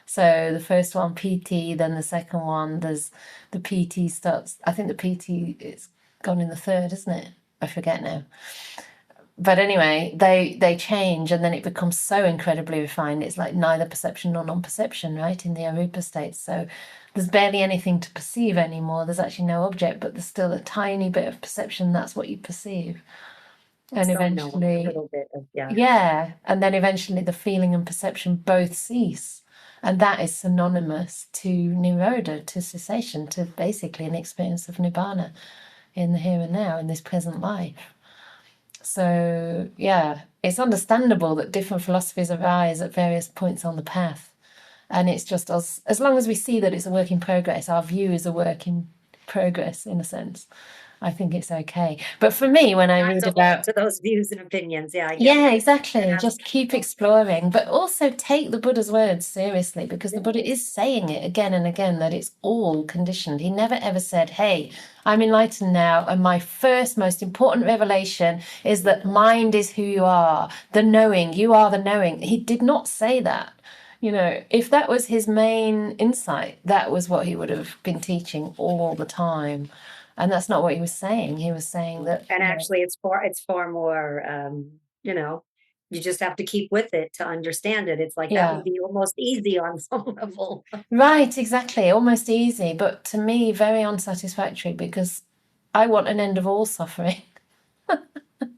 So the first one, PT, then the second one, there's the PT starts, I think the PT is gone in the third, isn't it? I forget now. But anyway, they change, and then it becomes so incredibly refined. It's like neither perception nor non-perception, right, in the arupa state. So there's barely anything to perceive anymore. There's actually no object, but there's still a tiny bit of perception. That's what you perceive. And eventually, a little bit of, yeah, and then eventually the feeling and perception both cease. And that is synonymous to nirodha, to cessation, to basically an experience of nibbana in the here and now, in this present life. So, yeah, it's understandable that different philosophies arise at various points on the path. And it's just as long as we see that it's a work in progress, our view is a work in progress, in a sense, I think it's okay. But for me, when I read about to those views and opinions, yeah, exactly. Just keep exploring, but also take the Buddha's words seriously, because the Buddha is saying it again and again that it's all conditioned. He never ever said, hey, I'm enlightened now, and my first most important revelation is that mind is who you are, the knowing, you are the knowing. He did not say that. You know, if that was his main insight, that was what he would have been teaching all the time. And that's not what he was saying. He was saying that, and actually it's far more, you just have to keep with it to understand it. It's like that would be almost easy on some level. Right, exactly. Almost easy, but to me, very unsatisfactory, because I want an end of all suffering.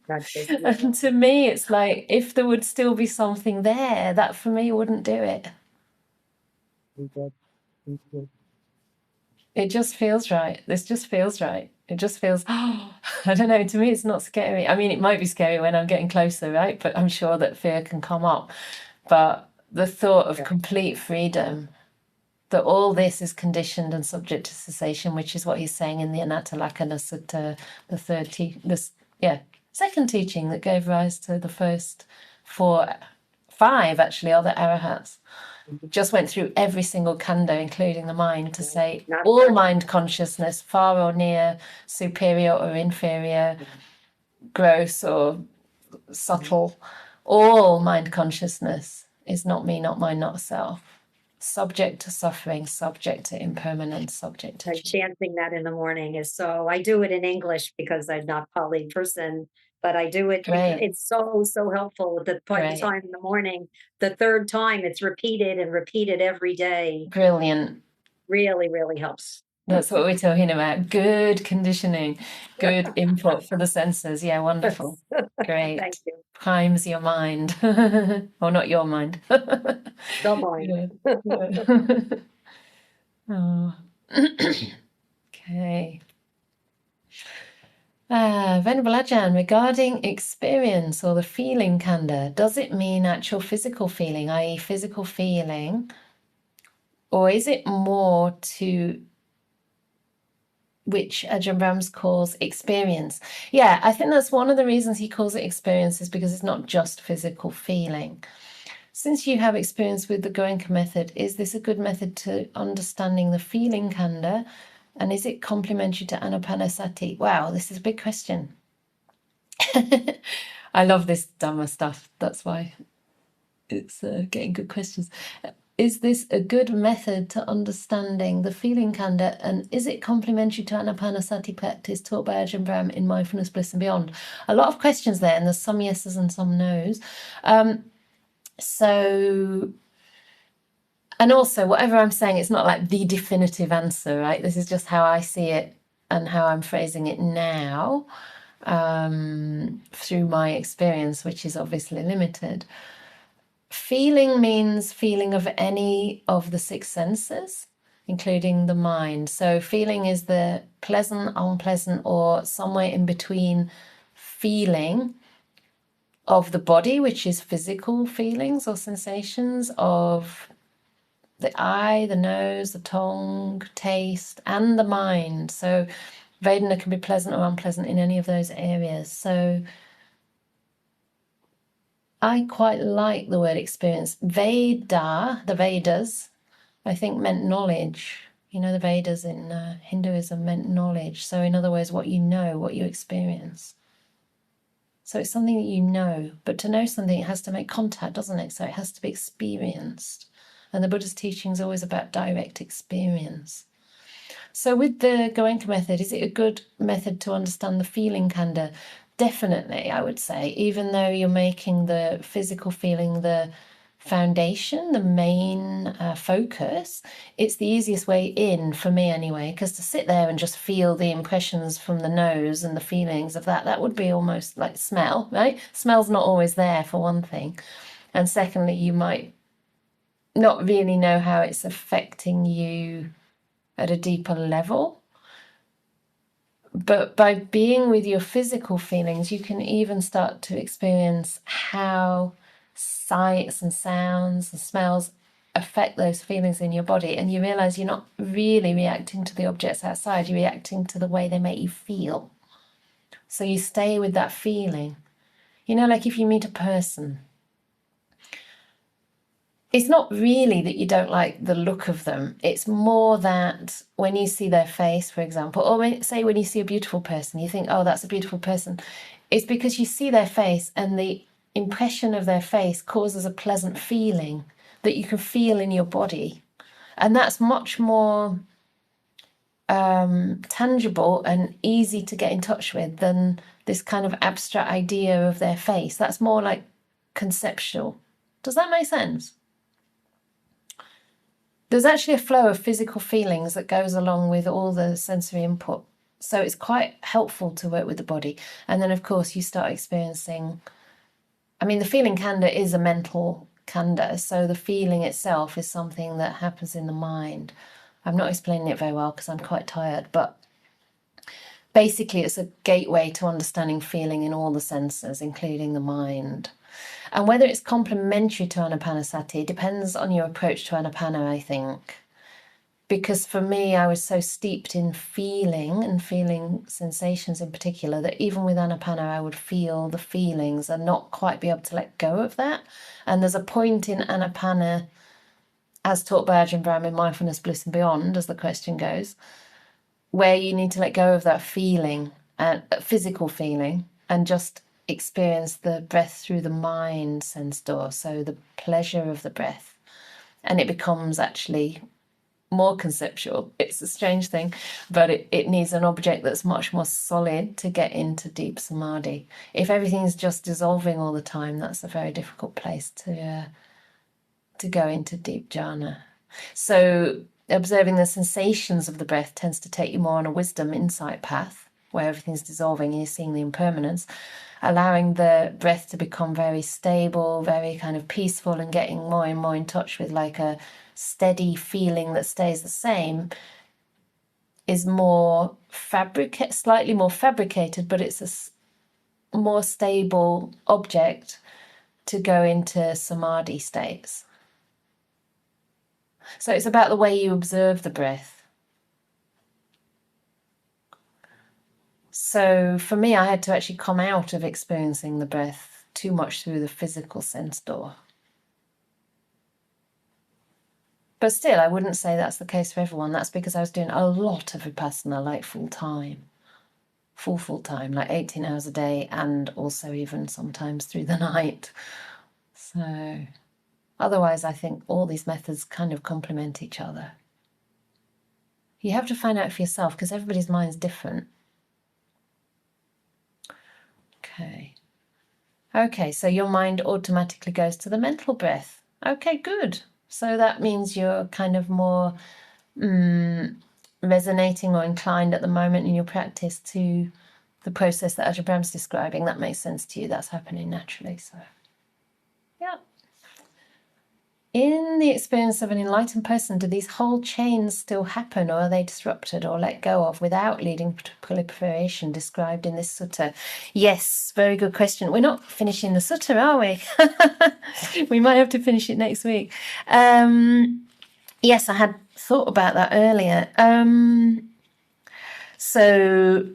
And to me, it's like, if there would still be something there, that for me wouldn't do it. It just feels right. This just feels right. It just feels, I don't know, to me it's not scary. I mean, it might be scary when I'm getting closer, right? But I'm sure that fear can come up. But the thought of complete freedom, that all this is conditioned and subject to cessation, which is what he's saying in the Anattalakkhana Sutta, the second teaching that gave rise to the first five actually other arahats. Just went through every single Canda, including the mind, to say all mind consciousness, far or near, superior or inferior, gross or subtle, all mind consciousness is not me, not mine, not self. Subject to suffering, subject to impermanence, subject to chanting that in the morning is so, I do it in English because I'm not a Pali person, but I do it. It's so helpful at the time in the morning. The third time it's repeated and repeated every day. Brilliant. Really, really helps. That's what we're talking about. Good conditioning, good input for the senses. Yeah, wonderful. Great. Thank you. Primes your mind. Or not your mind. The mind. Oh. Okay. Venerable Ajahn, regarding experience or the feeling Canda, does it mean actual physical feeling, i.e. physical feeling, or is it more to which Ajahn Brahms calls experience? Yeah, I think that's one of the reasons he calls it experience, is because it's not just physical feeling. Since you have experience with the Goenka method, is this a good method to understanding the feeling Canda? And is it complementary to Anapanasati? Wow, this is a big question. I love this Dhamma stuff. That's why it's getting good questions. Is this a good method to understanding the feeling Canda? And is it complementary to Anapanasati practice taught by Ajahn Brahm in Mindfulness, Bliss and Beyond? A lot of questions there, and there's some yeses and some nos. So And also, whatever I'm saying, it's not like the definitive answer, right? This is just how I see it and how I'm phrasing it now, through my experience, which is obviously limited. Feeling means feeling of any of the six senses, including the mind. So feeling is the pleasant, unpleasant, or somewhere in between feeling of the body, which is physical feelings or sensations, of the eye, the nose, the tongue, taste, and the mind. So Vedana can be pleasant or unpleasant in any of those areas. So I quite like the word experience. Veda, the Vedas, I think meant knowledge. You know, the Vedas in Hinduism meant knowledge. So in other words, what you know, what you experience. So it's something that you know, but to know something, it has to make contact, doesn't it? So it has to be experienced. And the Buddha's teaching is always about direct experience. So with the Goenka method, is it a good method to understand the feeling, Canda? Definitely, I would say, even though you're making the physical feeling the foundation, the main focus, it's the easiest way in for me anyway, because to sit there and just feel the impressions from the nose and the feelings of that would be almost like smell, right? Smell's not always there, for one thing. And secondly, you might not really know how it's affecting you at a deeper level. But by being with your physical feelings, you can even start to experience how sights and sounds and smells affect those feelings in your body. And you realize you're not really reacting to the objects outside, you're reacting to the way they make you feel. So you stay with that feeling. You know, like if you meet a person, it's not really that you don't like the look of them. It's more that when you see their face, for example, or when you see a beautiful person, you think, oh, that's a beautiful person. It's because you see their face and the impression of their face causes a pleasant feeling that you can feel in your body. And that's much more tangible and easy to get in touch with than this kind of abstract idea of their face. That's more like conceptual. Does that make sense? There's actually a flow of physical feelings that goes along with all the sensory input. So it's quite helpful to work with the body. And then, of course, you start experiencing, I mean, the feeling Canda is a mental Canda. So the feeling itself is something that happens in the mind. I'm not explaining it very well because I'm quite tired, but basically it's a gateway to understanding feeling in all the senses, including the mind. And whether it's complementary to Anapanasati depends on your approach to Anapana, I think. Because for me, I was so steeped in feeling and feeling sensations in particular that even with Anapana, I would feel the feelings and not quite be able to let go of that. And there's a point in Anapana, as taught by Ajahn Brahm in Mindfulness, Bliss and Beyond, as the question goes, where you need to let go of that feeling, physical feeling, and just experience the breath through the mind sense door, so the pleasure of the breath. And it becomes actually more conceptual. It's a strange thing, but it needs an object that's much more solid to get into deep samadhi. If everything's just dissolving all the time, that's a very difficult place to go into deep jhana. So observing the sensations of the breath tends to take you more on a wisdom insight path, where everything's dissolving and you're seeing the impermanence, allowing the breath to become very stable, very kind of peaceful, and getting more and more in touch with like a steady feeling that stays the same, is more slightly more fabricated, but it's a more stable object to go into samadhi states. So it's about the way you observe the breath. So for me, I had to actually come out of experiencing the breath too much through the physical sense door. But still, I wouldn't say that's the case for everyone. That's because I was doing a lot of Vipassana, like full time, like 18 hours a day, and also even sometimes through the night. So otherwise, I think all these methods kind of complement each other. You have to find out for yourself because everybody's mind's different. Okay, so your mind automatically goes to the mental breath. Okay, good. So that means you're kind of more resonating or inclined at the moment in your practice to the process that Ajahn Brahm's describing. That makes sense to you. That's happening naturally. So, yeah. In the experience of an enlightened person, do these whole chains still happen, or are they disrupted or let go of without leading to proliferation described in this sutta? Yes, very good question. We're not finishing the sutta, are we? We might have to finish it next week. Yes, I had thought about that earlier. So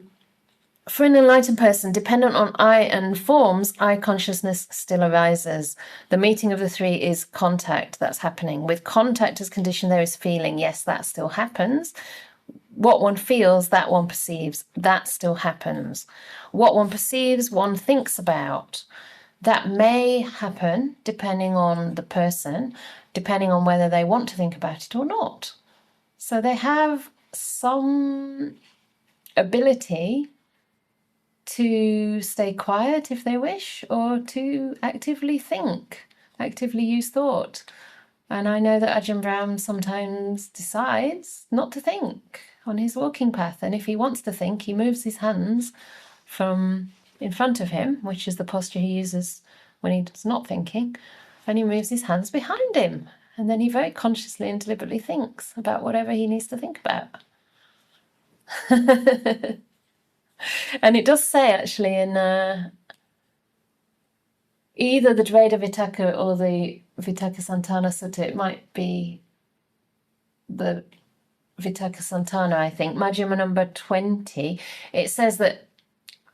for an enlightened person, dependent on I and forms, I consciousness still arises. The meeting of the three is contact that's happening. With contact as condition, there is feeling. Yes, that still happens. What one feels, that one perceives. That still happens. What one perceives, one thinks about. That may happen depending on the person, depending on whether they want to think about it or not. So they have some ability to stay quiet if they wish, or to actively think, actively use thought. And I know that Ajahn Brahm sometimes decides not to think on his walking path. And if he wants to think, he moves his hands from in front of him, which is the posture he uses when he's not thinking, and he moves his hands behind him. And then he very consciously and deliberately thinks about whatever he needs to think about. And it does say, actually, in either the Dvaita Vitakka or the Vitakka Santana Sutta, it might be the Vitakka Santana, I think, Majjhima number 20, it says that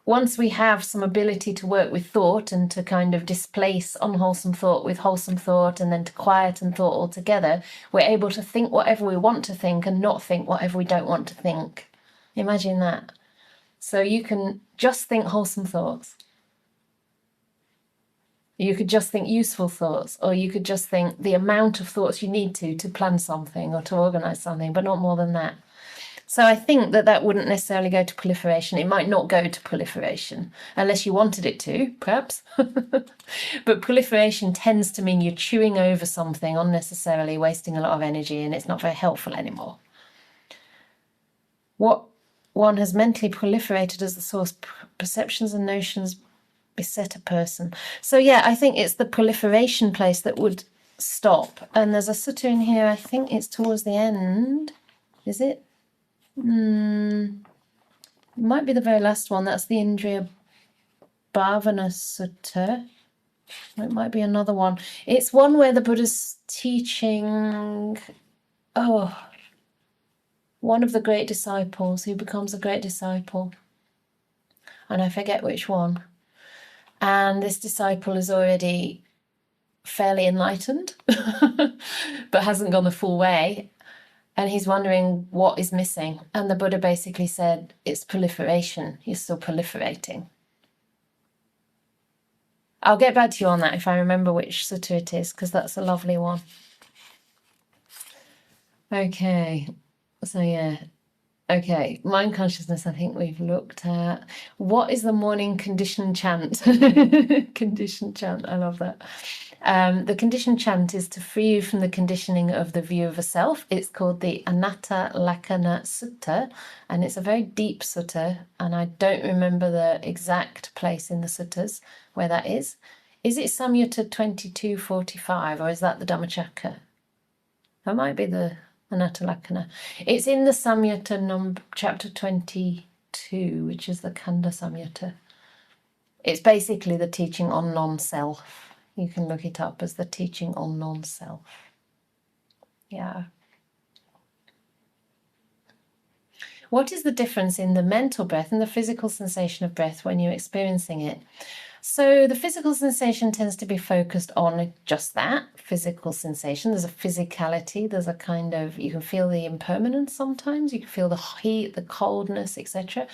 once we have some ability to work with thought and to kind of displace unwholesome thought with wholesome thought, and then to quieten thought altogether, we're able to think whatever we want to think and not think whatever we don't want to think. Imagine that. So you can just think wholesome thoughts. You could just think useful thoughts, or you could just think the amount of thoughts you need to plan something or to organize something, but not more than that. So I think that wouldn't necessarily go to proliferation. It might not go to proliferation unless you wanted it to, perhaps. But proliferation tends to mean you're chewing over something unnecessarily, wasting a lot of energy, and it's not very helpful anymore. What one has mentally proliferated as the source perceptions and notions beset a person. So yeah, I think it's the proliferation place that would stop. And there's a sutta in here, I think it's towards the end. Is it? It might be the very last one. That's the Indriya Bhavana Sutta. It might be another one. It's one where the Buddha's teaching one of the great disciples who becomes a great disciple. And I forget which one. And this disciple is already fairly enlightened, but hasn't gone the full way. And he's wondering what is missing. And the Buddha basically said, it's proliferation. You're still proliferating. I'll get back to you on that if I remember which sutta it is, because that's a lovely one. Okay. So yeah. Okay, mind consciousness, I think we've looked at. What is the morning condition chant? Condition chant, I love that. The condition chant is to free you from the conditioning of the view of a self. It's called the Anatta Lakkhana Sutta, and it's a very deep sutta, and I don't remember the exact place in the suttas where that is. Is it Samyutta 2245, or is that the Dhammacakka? That might be the Anatta Lakkhana. It's in the Samyutta chapter 22, which is the Canda Samyutta. It's basically the teaching on non-self. You can look it up as the teaching on non-self. Yeah. What is the difference in the mental breath and the physical sensation of breath when you're experiencing it? So the physical sensation tends to be focused on just that, physical sensation. There's a physicality, there's a kind of, you can feel the impermanence sometimes, you can feel the heat, the coldness, etc.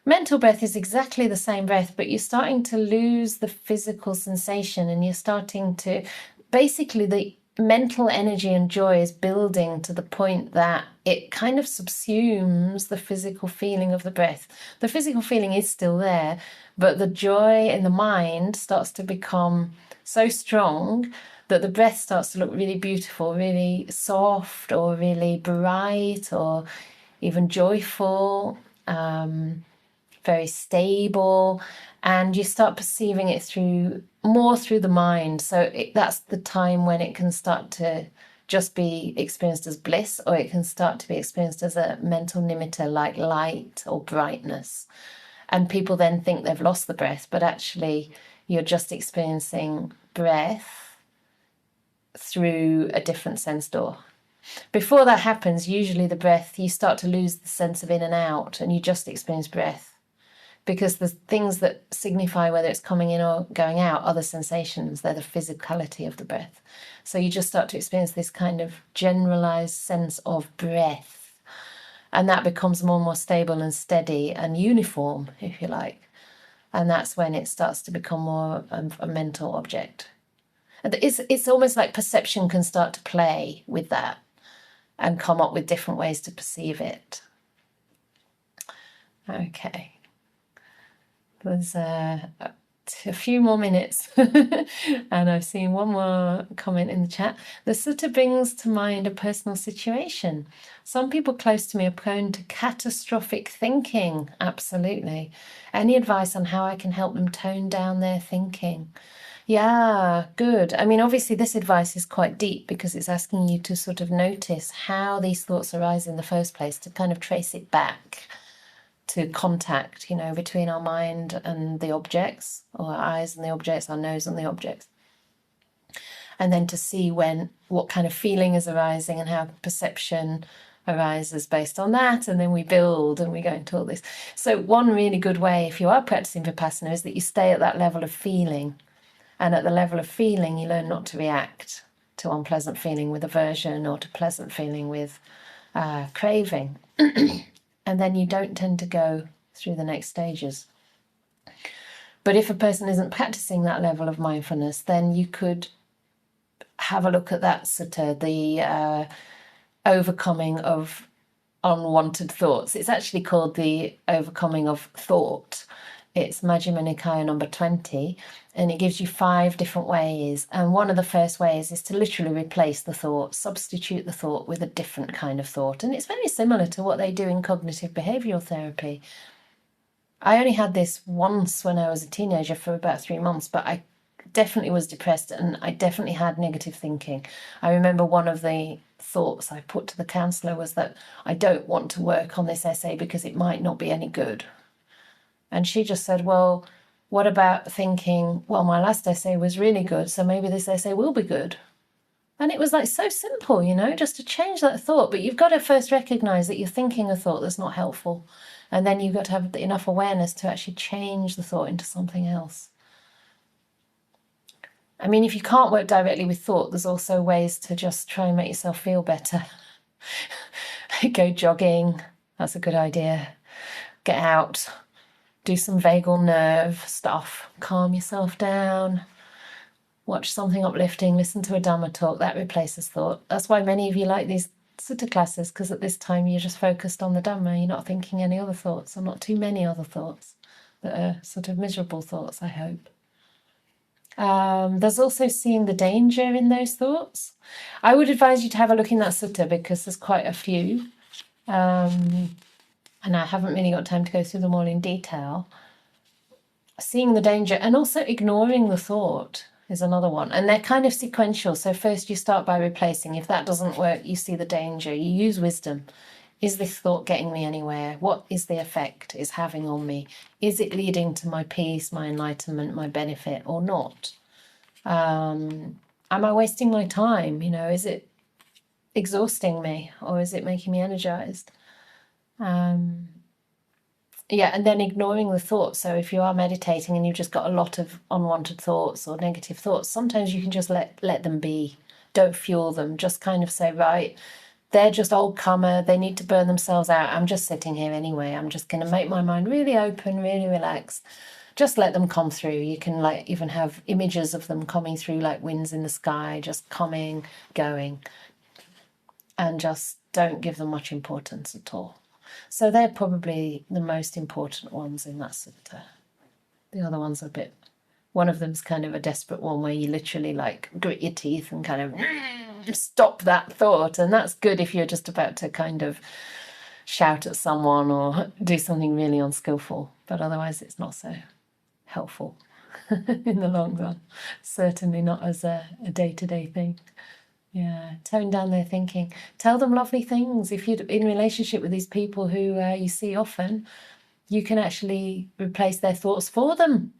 Mental breath is exactly the same breath, but you're starting to lose the physical sensation, and you're starting to, basically the mental energy and joy is building to the point that it kind of subsumes the physical feeling of the breath. The physical feeling is still there, but the joy in the mind starts to become so strong that the breath starts to look really beautiful, really soft, or really bright, or even joyful, very stable, and you start perceiving it more through the mind. So that's the time when it can start to just be experienced as bliss, or it can start to be experienced as a mental nimitta, like light or brightness. And people then think they've lost the breath, but actually you're just experiencing breath through a different sense door. Before that happens, usually the breath, you start to lose the sense of in and out, and you just experience breath. Because the things that signify whether it's coming in or going out are the sensations, they're the physicality of the breath. So you just start to experience this kind of generalized sense of breath. And that becomes more and more stable and steady and uniform, if you like. And that's when it starts to become more a mental object. And it's almost like perception can start to play with that and come up with different ways to perceive it. Okay. There's a few more minutes and I've seen one more comment in the chat. The sutta brings to mind a personal situation. Some people close to me are prone to catastrophic thinking. Absolutely. Any advice on how I can help them tone down their thinking? Yeah, good. I mean, obviously this advice is quite deep because it's asking you to sort of notice how these thoughts arise in the first place, to kind of trace it back to contact, between our mind and the objects, or our eyes and the objects, our nose and the objects. And then to see what kind of feeling is arising and how perception arises based on that. And then we build and we go into all this. So one really good way, if you are practicing Vipassana, is that you stay at that level of feeling. And at the level of feeling, you learn not to react to unpleasant feeling with aversion or to pleasant feeling with craving. And then you don't tend to go through the next stages. But if a person isn't practicing that level of mindfulness, then you could have a look at that sutta, the overcoming of unwanted thoughts. It's actually called the overcoming of thought. It's Majjhima Nikaya number 20, and it gives you 5 different ways. And one of the first ways is to literally replace the thought, substitute the thought with a different kind of thought. And it's very similar to what they do in cognitive behavioral therapy. I only had this once when I was a teenager for about 3 months, but I definitely was depressed and I definitely had negative thinking. I remember one of the thoughts I put to the counsellor was that I don't want to work on this essay because it might not be any good. And she just said, well, what about thinking, well, my last essay was really good, so maybe this essay will be good. And it was like so simple, just to change that thought. But you've got to first recognize that you're thinking a thought that's not helpful. And then you've got to have enough awareness to actually change the thought into something else. I mean, if you can't work directly with thought, there's also ways to just try and make yourself feel better. Go jogging, that's a good idea. Get out. Do some vagal nerve stuff, calm yourself down, watch something uplifting, listen to a Dhamma talk, that replaces thought. That's why many of you like these sutta classes, because at this time you're just focused on the Dhamma, you're not thinking any other thoughts, or not too many other thoughts that are sort of miserable thoughts, I hope. There's also seeing the danger in those thoughts. I would advise you to have a look in that sutta because there's quite a few. And I haven't really got time to go through them all in detail. Seeing the danger and also ignoring the thought is another one. And they're kind of sequential. So first you start by replacing. If that doesn't work, you see the danger. You use wisdom. Is this thought getting me anywhere? What is the effect it's having on me? Is it leading to my peace, my enlightenment, my benefit or not? Am I wasting my time? Is it exhausting me or is it making me energized? And then ignoring the thoughts. So if you are meditating and you've just got a lot of unwanted thoughts or negative thoughts, sometimes you can just let them be. Don't fuel them. Just kind of say, right, they're just old karma. They need to burn themselves out. I'm just sitting here anyway. I'm just going to make my mind really open, really relaxed. Just let them come through. You can even have images of them coming through like winds in the sky, just coming, going. And just don't give them much importance at all. So they're probably the most important ones in that sutta. The other ones are a bit One of them's kind of a desperate one where you literally like grit your teeth and kind of stop that thought. And that's good if you're just about to kind of shout at someone or do something really unskillful. But otherwise it's not so helpful in the long run. Certainly not as a day-to-day thing. Yeah, tone down their thinking. Tell them lovely things. If you're in relationship with these people who you see often, you can actually replace their thoughts for them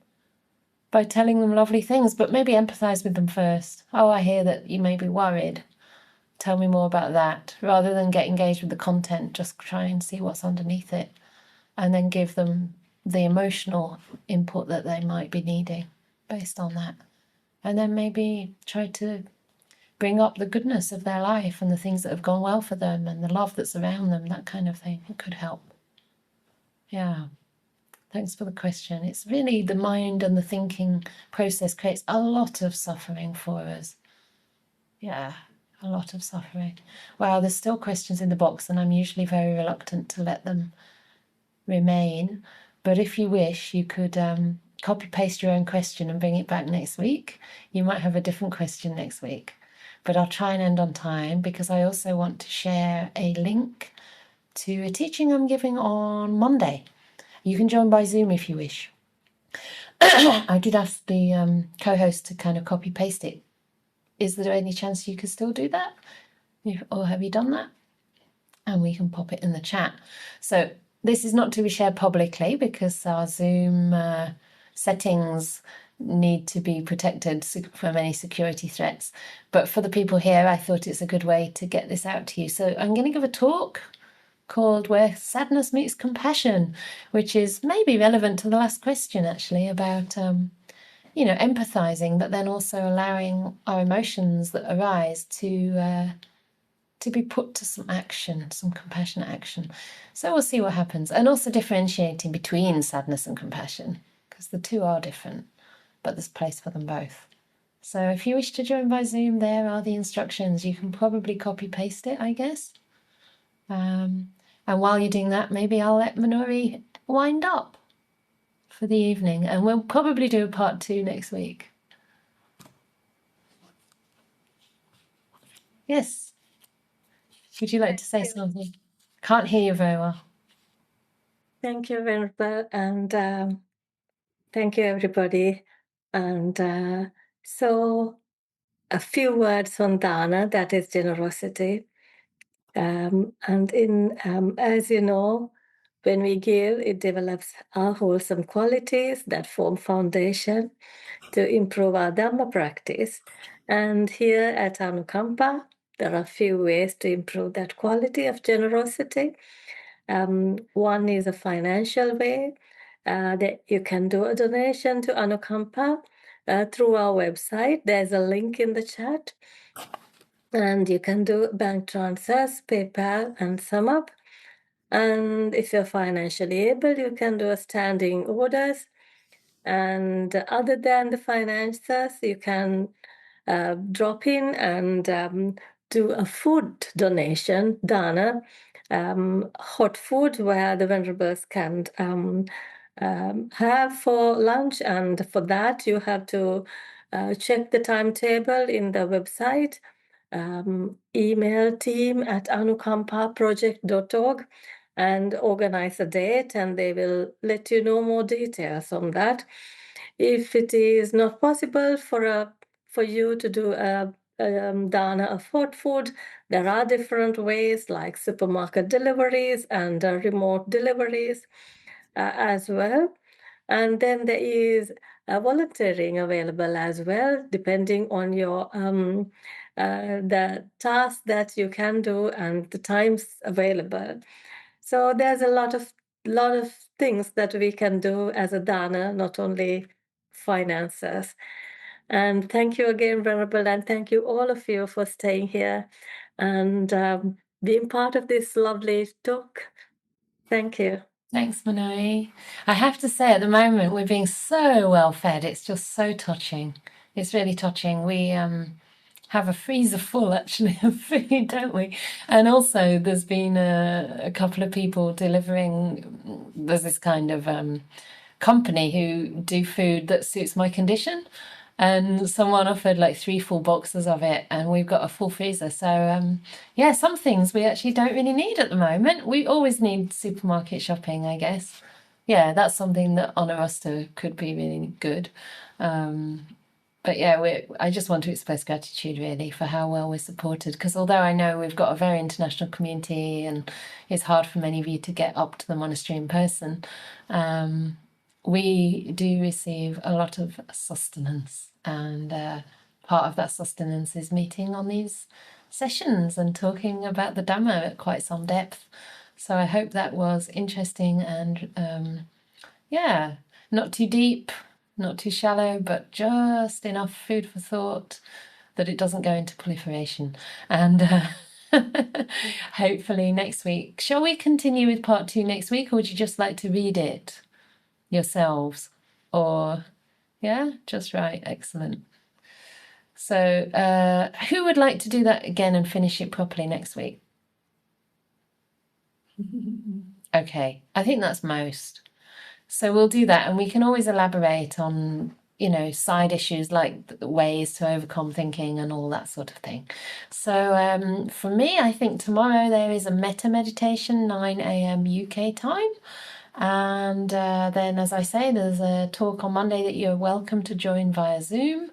by telling them lovely things, but maybe empathize with them first. Oh, I hear that you may be worried. Tell me more about that. Rather than get engaged with the content, just try and see what's underneath it and then give them the emotional input that they might be needing based on that. And then maybe try to bring up the goodness of their life and the things that have gone well for them and the love that's around them, that kind of thing. It could help. Yeah. Thanks for the question. It's really the mind and the thinking process creates a lot of suffering for us. Yeah, a lot of suffering. Wow, there's still questions in the box and I'm usually very reluctant to let them remain. But if you wish, you could copy paste your own question and bring it back next week. You might have a different question next week. But I'll try and end on time because I also want to share a link to a teaching I'm giving on Monday. You can join by Zoom if you wish. I did ask the co-host to kind of copy paste it. Is there any chance you could still do that? Or have you done that? And we can pop it in the chat. So this is not to be shared publicly because our Zoom settings need to be protected from any security threats. But for the people here, I thought it's a good way to get this out to you. So I'm going to give a talk called Where Sadness Meets Compassion, which is maybe relevant to the last question, actually, about, empathizing, but then also allowing our emotions that arise to be put to some action, some compassionate action. So we'll see what happens. And also differentiating between sadness and compassion, because the two are different, but there's place for them both. So if you wish to join by Zoom, there are the instructions. You can probably copy paste it, I guess. And while you're doing that, maybe I'll let Minori wind up for the evening. And we'll probably do a part 2 next week. Yes. Would you like to say something? Can't hear you very well. Thank you, Venerable, and thank you, everybody. And so a few words on dana, that is generosity. And as you know, when we give, it develops our wholesome qualities that form foundation to improve our Dhamma practice. And here at Anukampa, there are a few ways to improve that quality of generosity. One is a financial way that you can do a donation to Anukampa through our website. There's a link in the chat. And you can do bank transfers, PayPal, and SumUp. And if you're financially able, you can do a standing orders. And other than the finances, you can drop in and do a food donation, dana, hot food where the venerables can have for lunch. And for that, you have to check the timetable in the website. Email team@anukampaproject.org and organize a date, and they will let you know more details on that. If it is not possible for you to do a dana of hot food, there are different ways like supermarket deliveries and remote deliveries as well. And then there is volunteering available as well, depending on your the task that you can do and the times available. So there's a lot of things that we can do as a dana, not only finances. And thank you again, Venerable, and thank you all of you for staying here and being part of this lovely talk. Thank you. Thanks, Minori. I have to say, at the moment, we're being so well fed. It's just so touching. It's really touching. We have a freezer full, actually, of food, don't we? And also, there's been a couple of people delivering. There's this kind of company who do food that suits my condition, and someone offered like 3 full boxes of it, and we've got a full freezer. So yeah, some things we actually don't really need at the moment. We always need supermarket shopping, I guess. Yeah, that's something that on a roster could be really good. But yeah, I just want to express gratitude really for how well we're supported, because although I know we've got a very international community and it's hard for many of you to get up to the monastery in person, we do receive a lot of sustenance, and part of that sustenance is meeting on these sessions and talking about the Dhamma at quite some depth. So I hope that was interesting and yeah, not too deep, not too shallow, but just enough food for thought that it doesn't go into proliferation. And hopefully next week. Shall we continue with part 2 next week, or would you just like to read it yourselves? Or, yeah, just right. Excellent. So who would like to do that again and finish it properly next week? Okay, I think that's most. So we'll do that, and we can always elaborate on, side issues like ways to overcome thinking and all that sort of thing. So for me, I think tomorrow there is a metta meditation, 9 a.m. UK time. And then, as I say, there's a talk on Monday that you're welcome to join via Zoom.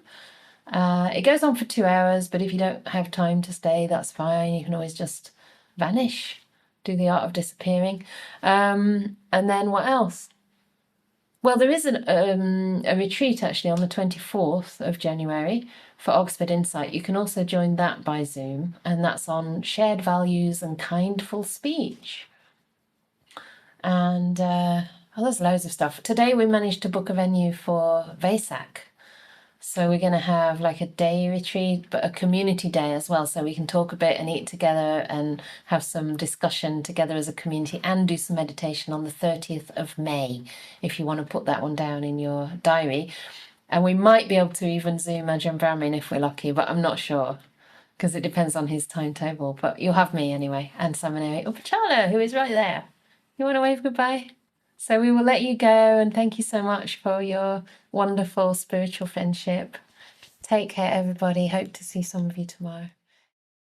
It goes on for 2 hours, but if you don't have time to stay, that's fine. You can always just vanish, do the art of disappearing. And then what else? Well, there is a retreat actually on the 24th of January for Oxford Insight. You can also join that by Zoom, and that's on shared values and kindful speech. And there's loads of stuff. Today we managed to book a venue for Vesak. So we're going to have like a day retreat, but a community day as well. So we can talk a bit and eat together and have some discussion together as a community and do some meditation on the 30th of May, if you want to put that one down in your diary. And we might be able to even Zoom Ajahn Brahmin if we're lucky, but I'm not sure because it depends on his timetable. But you'll have me anyway, and Samaneri Upachala, who is right there. You want to wave goodbye? So we will let you go, and thank you so much for your wonderful spiritual friendship. Take care, everybody. Hope to see some of you tomorrow.